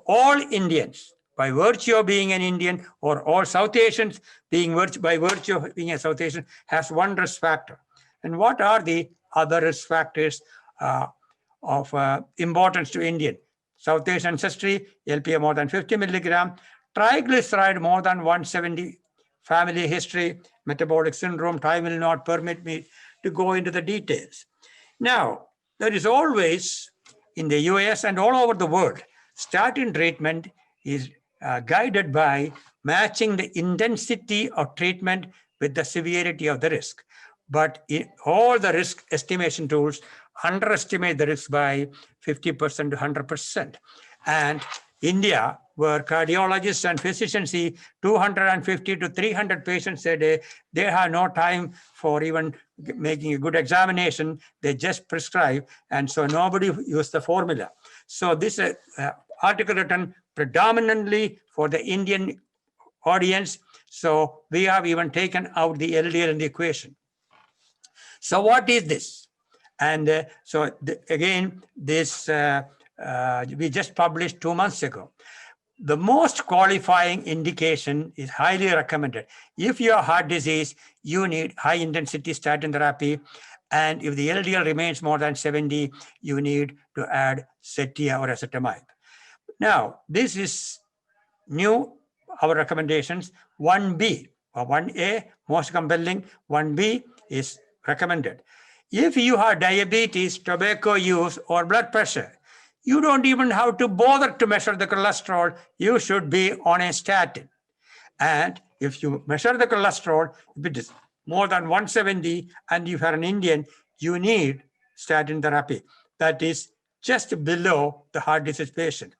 all Indians, by virtue of being an Indian, or all South Asians by virtue of being a South Asian, has one risk factor. And what are the other risk factors of importance to Indian? South Asian ancestry, LPA more than 50 milligram, triglyceride more than 170, family history, metabolic syndrome. Time will not permit me to go into the details. Now, there is always, in the US and all over the world, statin treatment is guided by matching the intensity of treatment with the severity of the risk. But all the risk estimation tools underestimate the risk by 50% to 100%. And India, where cardiologists and physicians see 250 to 300 patients a day, they have no time for even making a good examination. They just prescribe, and so nobody used the formula. So this article written predominantly for the Indian audience. So we have even taken out the LDL in the equation. So what is this? And again, this we just published 2 months ago. The most qualifying indication is highly recommended. If you have heart disease, you need high intensity statin therapy. And if the LDL remains more than 70, you need to add Zetia or ezetimibe. Now, this is new, our recommendations. 1B or 1A, most compelling. 1B is recommended. If you have diabetes, tobacco use, or blood pressure, you don't even have to bother to measure the cholesterol. You should be on a statin. And if you measure the cholesterol, if it is more than 170, and if you're an Indian, you need statin therapy. That is just below the heart disease patient.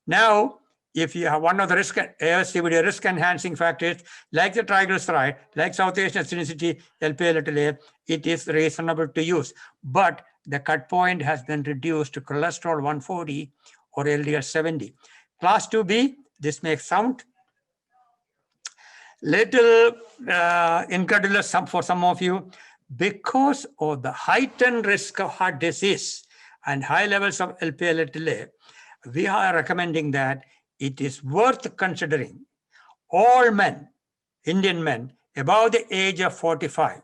Now, if you have one of the risk enhancing factors, like the triglyceride, like South Asian ethnicity, LPA, it is reasonable to use. But the cut point has been reduced to cholesterol 140 or LDL 70. Class 2B, this may sound little incredulous for some of you. Because of the heightened risk of heart disease and high levels of LPA, we are recommending that it is worth considering all men, Indian men, above the age of 45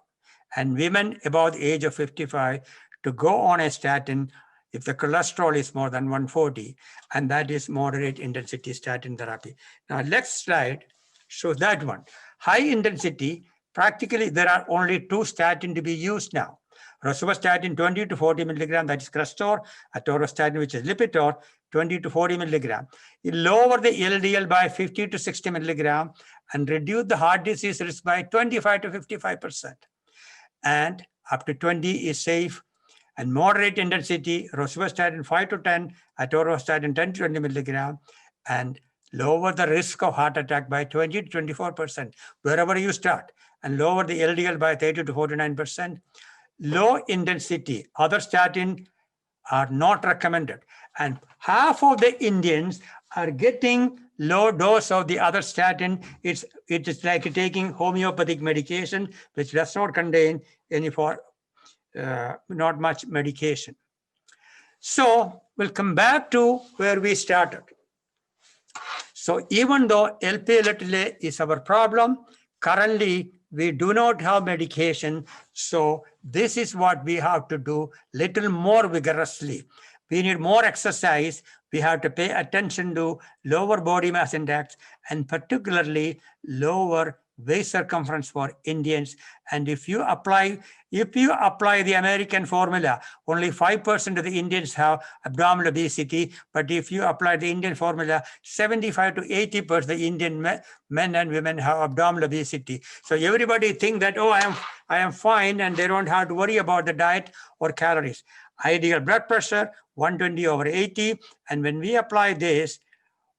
and women above the age of 55 to go on a statin if the cholesterol is more than 140, and that is moderate intensity statin therapy. Now, next slide shows that one. High intensity, practically there are only two statins to be used now. Rosuvastatin 20 to 40 milligram, that is Crestor, atorvastatin, which is Lipitor, 20 to 40 milligram. It lower the LDL by 50 to 60 milligram and reduce the heart disease risk by 25 to 55%. And up to 20 is safe. And moderate intensity, rosuvastatin 5 to 10, atorvastatin 10 to 20 milligram, and lower the risk of heart attack by 20 to 24%, wherever you start, and lower the LDL by 30 to 49%. Low intensity, other statins are not recommended. And half of the Indians are getting low dose of the other statin. It is like taking homeopathic medication, which does not contain any not much medication. So we'll come back to where we started. So even though LPA is our problem, currently we do not have medication. So this is what we have to do little more vigorously. We need more exercise. We have to pay attention to lower body mass index and particularly lower waist circumference for Indians. And if you apply the American formula, only 5% of the Indians have abdominal obesity. But if you apply the Indian formula, 75 to 80% of the Indian men and women have abdominal obesity. So everybody think that, oh, I am fine, and they don't have to worry about the diet or calories. Ideal blood pressure, 120/80. And when we apply this,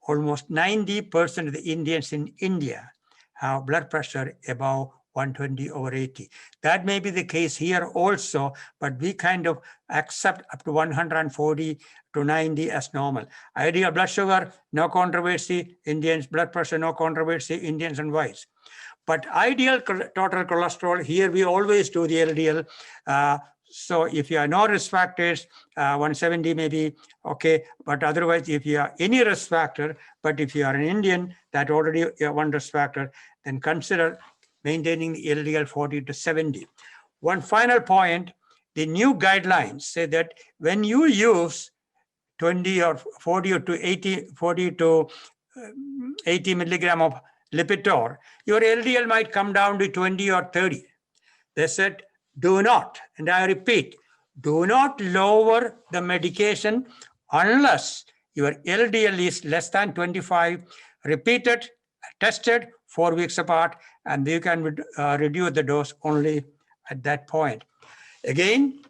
almost 90% of the Indians in India have blood pressure above 120/80. That may be the case here also, but we kind of accept up to 140 to 90 as normal. Ideal blood sugar, no controversy. Indians, blood pressure, no controversy. Indians and whites. But ideal total cholesterol, here we always do the LDL. So if you are no risk factors, 170 may be okay. But otherwise, if you are any risk factor, but if you are an Indian that already one risk factor, then consider maintaining the LDL 40 to 70. One final point, the new guidelines say that when you use 20 or 40 to 80 milligram of Lipitor, your LDL might come down to 20 or 30. They said, do not, and I repeat, do not lower the medication unless your LDL is less than 25, repeated, tested 4 weeks apart, and you can reduce the dose only at that point. Again,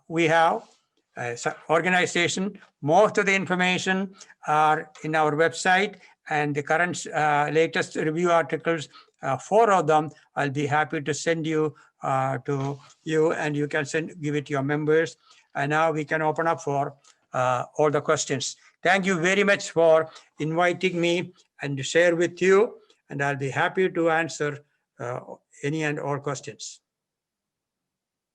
we have organization. Most of the information are in our website, and the current latest review articles, 4 of them, I'll be happy to send you to you, and you can give it to your members. And now we can open up for all the questions. Thank you very much for inviting me and to share with you, and I'll be happy to answer any and all questions.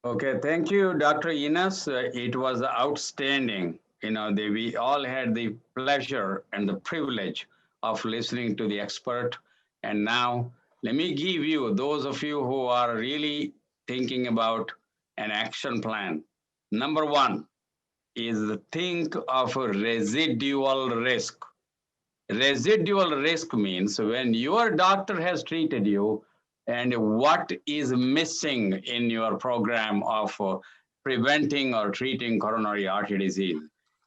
Okay, thank you, Dr. Enas. It was outstanding. We all had the pleasure and the privilege of listening to the expert. And now let me give you, those of you who are really thinking about an action plan. Number 1 is think of a residual risk. Residual risk means when your doctor has treated you and what is missing in your program of preventing or treating coronary artery disease.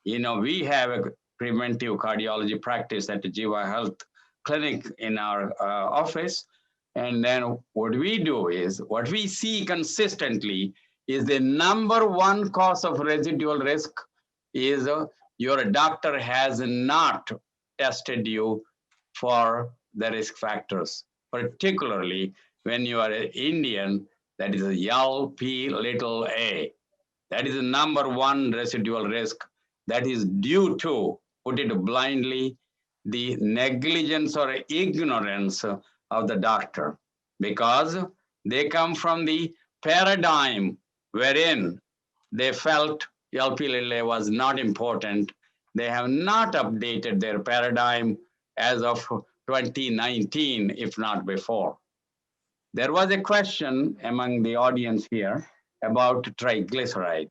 We have a preventive cardiology practice at the Jiva Health Clinic in our office. And then what we do is, what we see consistently is the number 1 cause of residual risk is your doctor has not tested you for the risk factors, particularly when you are an Indian, that is a Lp(a). That is the number 1 residual risk that is due to, put it blindly, the negligence or ignorance of the doctor, because they come from the paradigm wherein they felt Lp(a) was not important. They have not updated their paradigm as of 2019, if not before. There was a question among the audience here about triglyceride.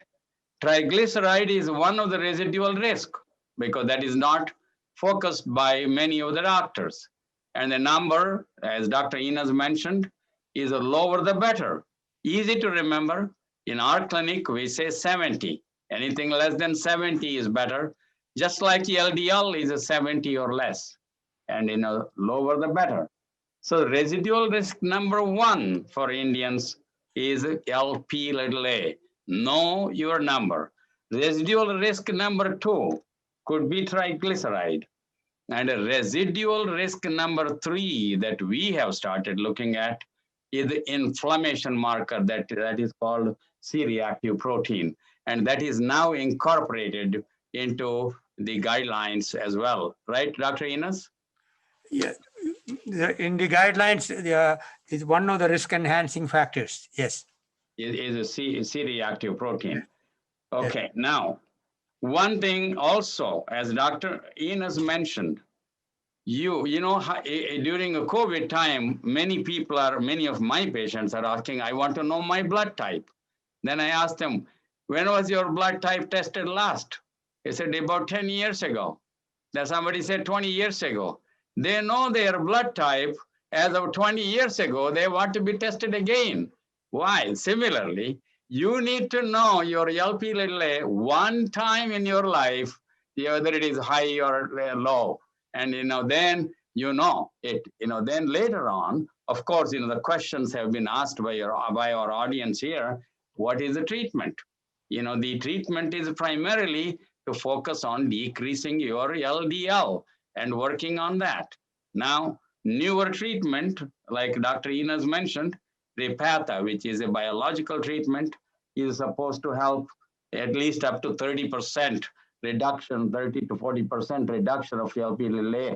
Triglyceride is one of the residual risk because that is not focused by many of the doctors. And the number, as Dr. Enas mentioned, is the lower the better. Easy to remember. In our clinic, we say 70. Anything less than 70 is better. Just like LDL is a 70 or less. And lower the better. So residual risk number 1 for Indians is Lp(a). Know your number. Residual risk number 2 could be triglyceride. And a residual risk number 3 that we have started looking at is the inflammation marker that is called C-reactive protein. And that is now incorporated into the guidelines as well. Right, Dr. Enas? Yeah. In the guidelines, is one of the risk enhancing factors. Yes. It is a C-reactive protein. Yeah. Okay, yeah. Now, one thing also, as Dr. Enas mentioned, during a COVID time, many of my patients are asking, I want to know my blood type. Then I asked them, when was your blood type tested last? They said about 10 years ago. Then somebody said 20 years ago. They know their blood type as of 20 years ago, they want to be tested again. Why? Similarly, you need to know your LP(a) one time in your life, whether it is high or low. And then you know it. Then later on, of course, the questions have been asked by our audience here. What is the treatment? The treatment is primarily to focus on decreasing your LDL and working on that. Now, newer treatment, like Dr. Enas mentioned, Repatha, which is a biological treatment, is supposed to help at least up to 30% reduction, 30 to 40% reduction of LP(a).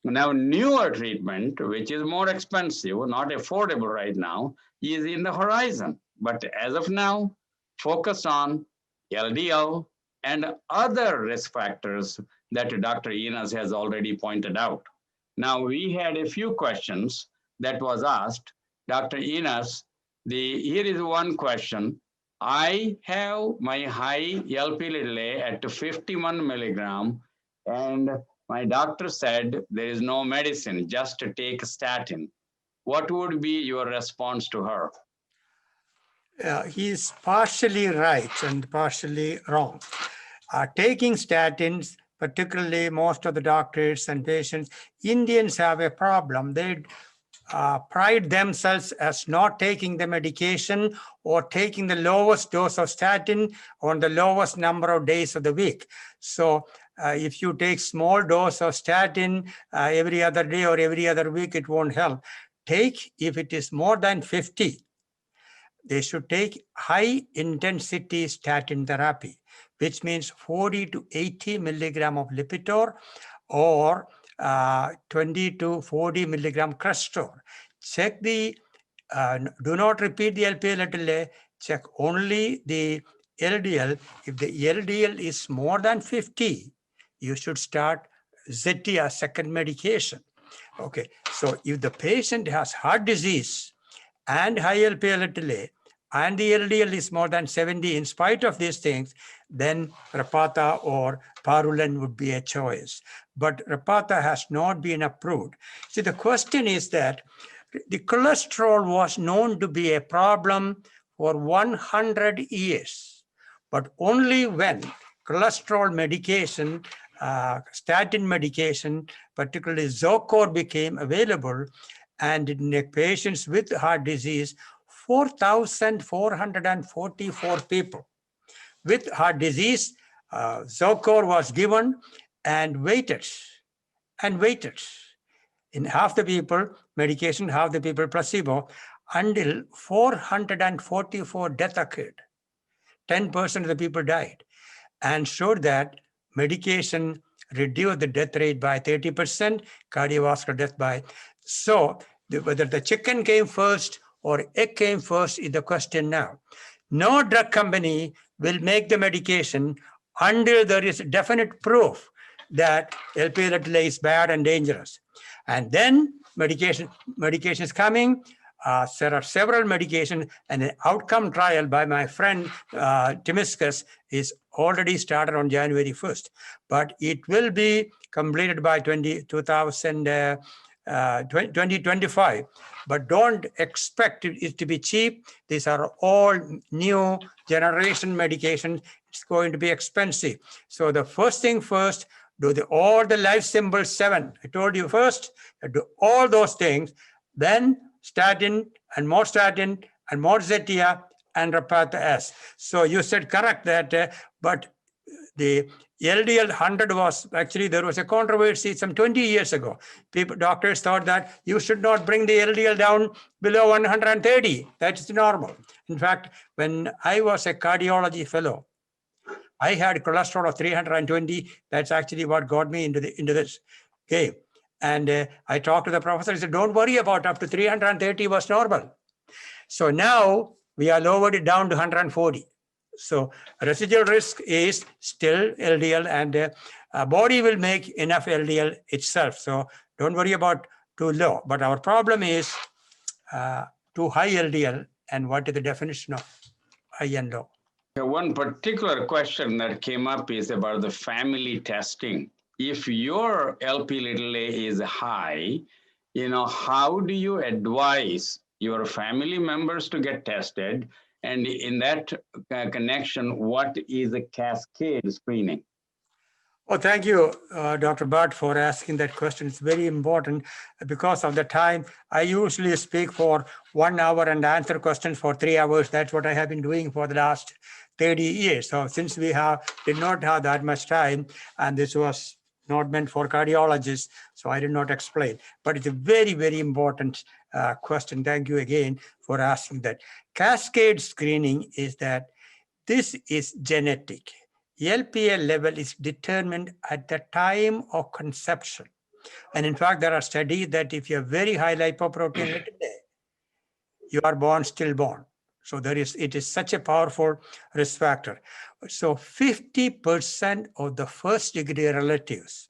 Now, newer treatment, which is more expensive, not affordable right now, is in the horizon. But as of now, focus on LDL and other risk factors that Dr. Enas has already pointed out. Now, we had a few questions that was asked. Dr. Enas, here is one question. I have my high LP(a) at 51 milligram, and my doctor said there is no medicine, just to take statin. What would be your response to her? He's partially right and partially wrong. Taking statins, particularly most of the doctors and patients, Indians have a problem. They pride themselves as not taking the medication or taking the lowest dose of statin on the lowest number of days of the week. So if you take small dose of statin every other day or every other week, it won't help. If it is more than 50, they should take high intensity statin therapy, which means 40 to 80 milligram of Lipitor or 20 to 40 milligram Crestor. Check do not repeat the LP(a), check only the LDL. If the LDL is more than 50, you should start Zetia, second medication. Okay, so if the patient has heart disease and high LP(a), and the LDL is more than 70 in spite of these things, then Repatha or Parulan would be a choice. But Repatha has not been approved. See, the question is that the cholesterol was known to be a problem for 100 years, but only when cholesterol medication, statin medication, particularly Zocor, became available, and in patients with heart disease, 4,444 people with heart disease, Zocor was given and waited. In half the people, medication, half the people placebo, until 444 deaths occurred. 10% of the people died, and showed that medication reduced the death rate by 30%, cardiovascular death by. So whether the chicken came first or egg came first is the question now. No drug company will make the medication until there is definite proof that LP(a) is bad and dangerous. And then medication is coming. There are several medications, and an outcome trial by my friend Timiskus is already started on January 1st. But it will be completed by 2025. But don't expect it to be cheap. These are all new generation medications. It's going to be expensive. So the first thing first, do all the life symbols 7. I told you first, do all those things. Then statin and more Zetia and Repatha S. So you said correct that, but the LDL 100 was actually, there was a controversy some 20 years ago. Doctors thought that you should not bring the LDL down below 130. That's normal. In fact, when I was a cardiology fellow, I had cholesterol of 320. That's actually what got me into this game. And I talked to the professor. He said, don't worry about up to 330 was normal. So now we are lowered it down to 140. So residual risk is still LDL, and body will make enough LDL itself. So don't worry about too low. But our problem is too high LDL, and what is the definition of high and low? One particular question that came up is about the family testing. If your LP(a) is high how do you advise your family members to get tested? And in that connection, what is a cascade screening? Oh, thank you, Dr. Bhatt, for asking that question. It's very important because of the time. I usually speak for 1 hour and answer questions for 3 hours. That's what I have been doing for the last 30 years. So since we did not have that much time, and this was not meant for cardiologists, so I did not explain. But it's a very, very important question. Thank you again for asking that. Cascade screening is that this is genetic. LPL level is determined at the time of conception. And in fact, there are studies that if you have very high lipoprotein little a, you are born stillborn. So it is such a powerful risk factor. So 50% of the first degree relatives,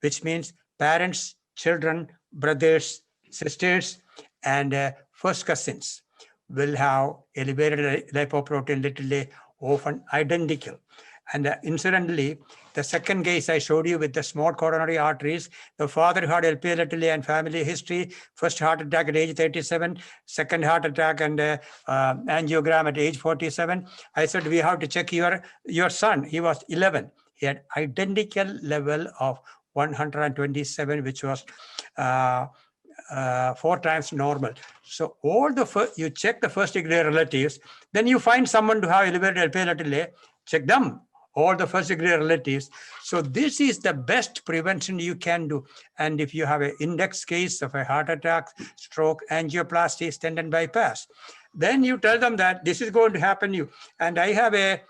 which means parents, children, brothers, sisters, and first cousins will have elevated lipoprotein little a, often identical. And incidentally, the second case I showed you with the small coronary arteries, the father had LPL little a and family history, first heart attack at age 37, second heart attack and angiogram at age 47. I said, we have to check your son. He was 11. He had identical level of 127, which was 4 times normal. So you check the first degree relatives, then you find someone to have elevated LPL little a, check them, all the first degree relatives. So this is the best prevention you can do. And if you have an index case of a heart attack, stroke, angioplasty, stent and bypass, then you tell them that this is going to happen to you. And I have a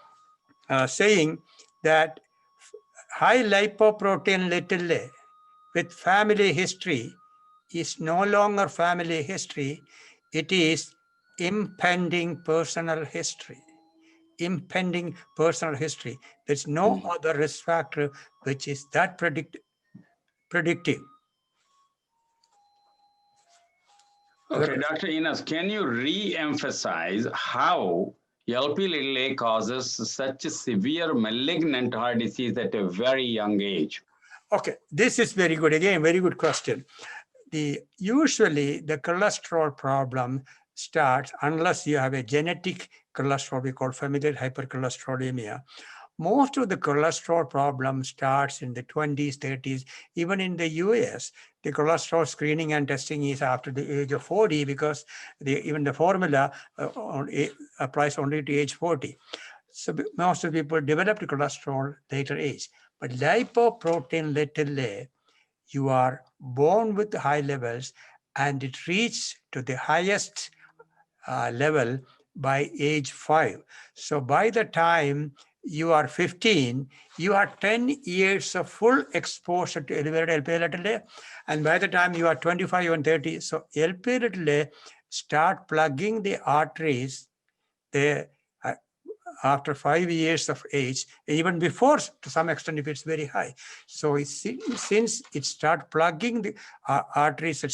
saying that high lipoprotein little a with family history is no longer family history. It is impending personal history. Impending personal history. There's no other risk factor which is that predictive. Okay, Dr. Enas, can you re-emphasize how LP-little causes such a severe malignant heart disease at a very young age? Okay, this is very good. Again, very good question. Usually the cholesterol problem starts unless you have a genetic cholesterol, we call familial hypercholesterolemia. Most of the cholesterol problem starts in the 20s, 30s. Even in the US, the cholesterol screening and testing is after the age of 40 because even the formula applies only to age 40. So most of the people develop the cholesterol later age. But lipoprotein little a, you are born with high levels and it reaches to the highest level by age 5. So by the time you are 15, you are 10 years of full exposure to elevated LPL little a. And by the time you are 25 and 30, so LPL little a start plugging the arteries after 5 years of age, even before to some extent if it's very high. So since it start plugging the arteries at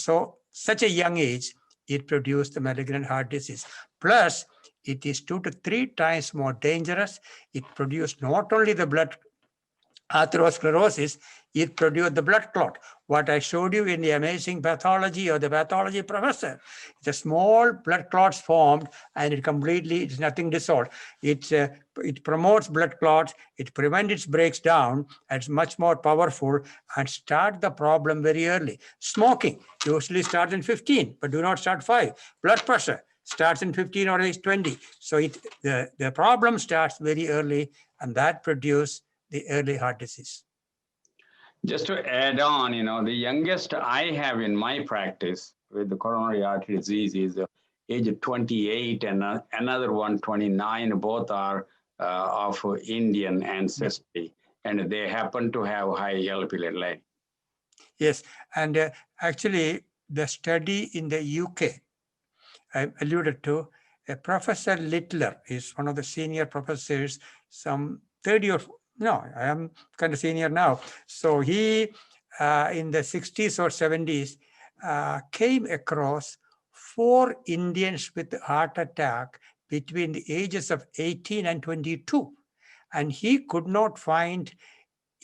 such a young age, it produced the malignant heart disease. Plus, it is 2 to 3 times more dangerous. It produced not only the blood atherosclerosis, it produced the blood clot. What I showed you in the amazing pathology of the pathology professor, the small blood clots formed and it's nothing dissolved. It promotes blood clots, it prevents its breaks down, and it's much more powerful and start the problem very early. Smoking usually starts in 15, but do not start 5. Blood pressure starts in 15 or age 20. So the problem starts very early and that produces the early heart disease. Just to add on, the youngest I have in my practice with the coronary artery disease is age of 28 and another one, 29. Both are of Indian ancestry, and they happen to have high LP-little. Yes, and actually the study in the UK, I alluded to, Professor Littler is one of the senior professors, some 30 or no, I am kind of senior now. So he, in the 60s or 70s, came across 4 Indians with heart attack between the ages of 18 and 22. And he could not find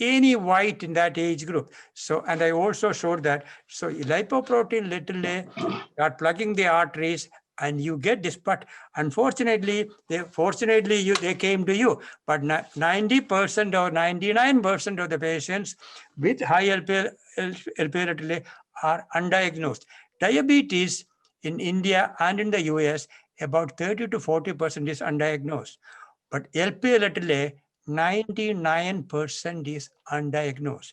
any white in that age group. So, and I also showed that, so lipoprotein little a, you are plugging the arteries and you get this, but unfortunately, they came to you, but 90% or 99% of the patients with high LPL are undiagnosed. Diabetes in India and in the US, about 30 to 40% is undiagnosed. But LPL 99% is undiagnosed.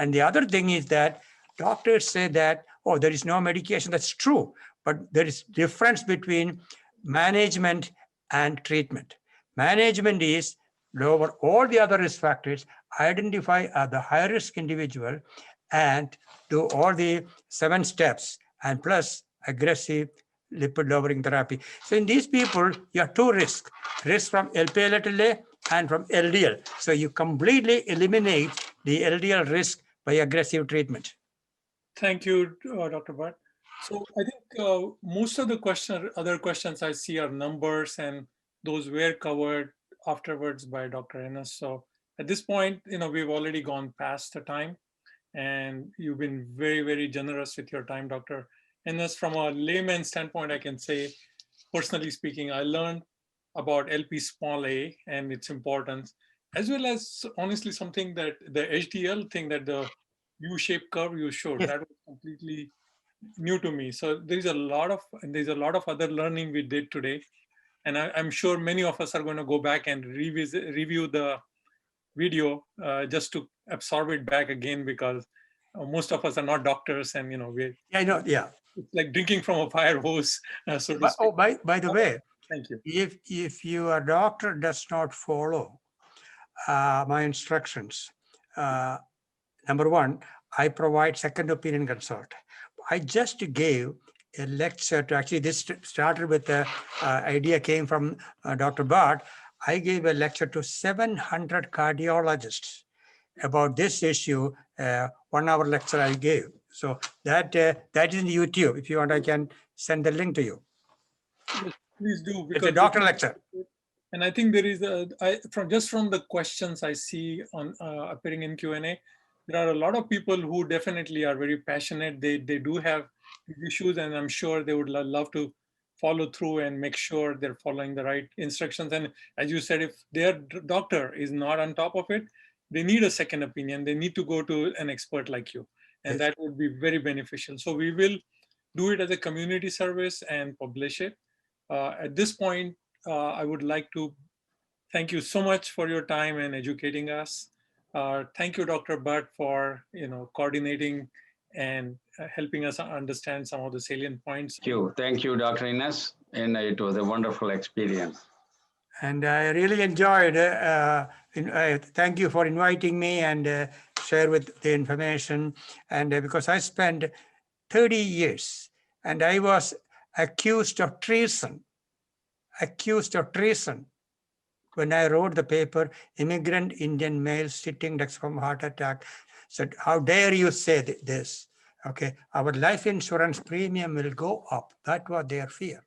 And the other thing is that doctors say that, oh, there is no medication. That's true. But there is difference between management and treatment. Management is lower all the other risk factors, identify the high risk individual, and do all the 7 steps, and plus aggressive lipid lowering therapy. So in these people, you have 2 risks: risk from LPL and from LDL. So you completely eliminate the LDL risk by aggressive treatment. Thank you, Dr. Bhatt. So I think most of the other questions I see are numbers, and those were covered afterwards by Dr. Enas. So at this point, we've already gone past the time, and you've been very, very generous with your time, Dr. Enas. From a layman standpoint, I can say, personally speaking, I learned about LP small a and its importance, as well as honestly something that the HDL thing, that the U-shaped curve you showed, that was completely new to me. So there's a lot of other learning we did today, and I'm sure many of us are going to go back and review the video just to absorb it back again, because most of us are not doctors, and we I know, yeah. it's like drinking from a fire hose, so to speak. Oh, by the way, thank you. If your doctor does not follow my instructions, number one, I provide second opinion consult. I just gave a lecture to, actually this started with the idea came from Dr. Bhatt. I gave a lecture to 700 cardiologists about this issue, 1 hour lecture I gave. So that is in YouTube. If you want, I can send the link to you. Yes, please do. It's a doctor lecture. And I think there is from the questions I see on appearing in Q&A, there are a lot of people who definitely are very passionate. They do have issues, and I'm sure they would love to follow through and make sure they're following the right instructions. And as you said, if their doctor is not on top of it, they need a second opinion. They need to go to an expert like you, and Yes. that would be very beneficial. So we will do it as a community service and publish it. At this point, I would like to thank you so much for your time and educating us. Thank you, Dr. Bhatt, for coordinating and helping us understand some of the salient points. Thank you, Dr. Enas, and it was a wonderful experience. And I really enjoyed. Thank you for inviting me and share with the information. And because I spent 30 years, and I was accused of treason. When I wrote the paper, immigrant Indian male sitting next from heart attack, said, how dare you say this? Okay, our life insurance premium will go up. That was their fear.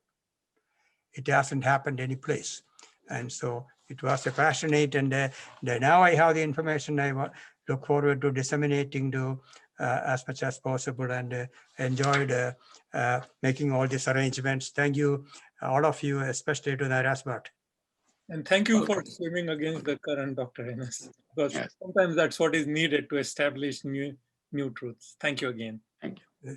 It hasn't happened any place. And so it was a passionate, and now I have the information. I look forward to disseminating to as much as possible, and enjoyed making all these arrangements. Thank you, all of you, especially to Enas Bhatt. And thank you for swimming against the current, Dr. Enas, because sometimes that's what is needed to establish new truths. Thank you again. Thank you.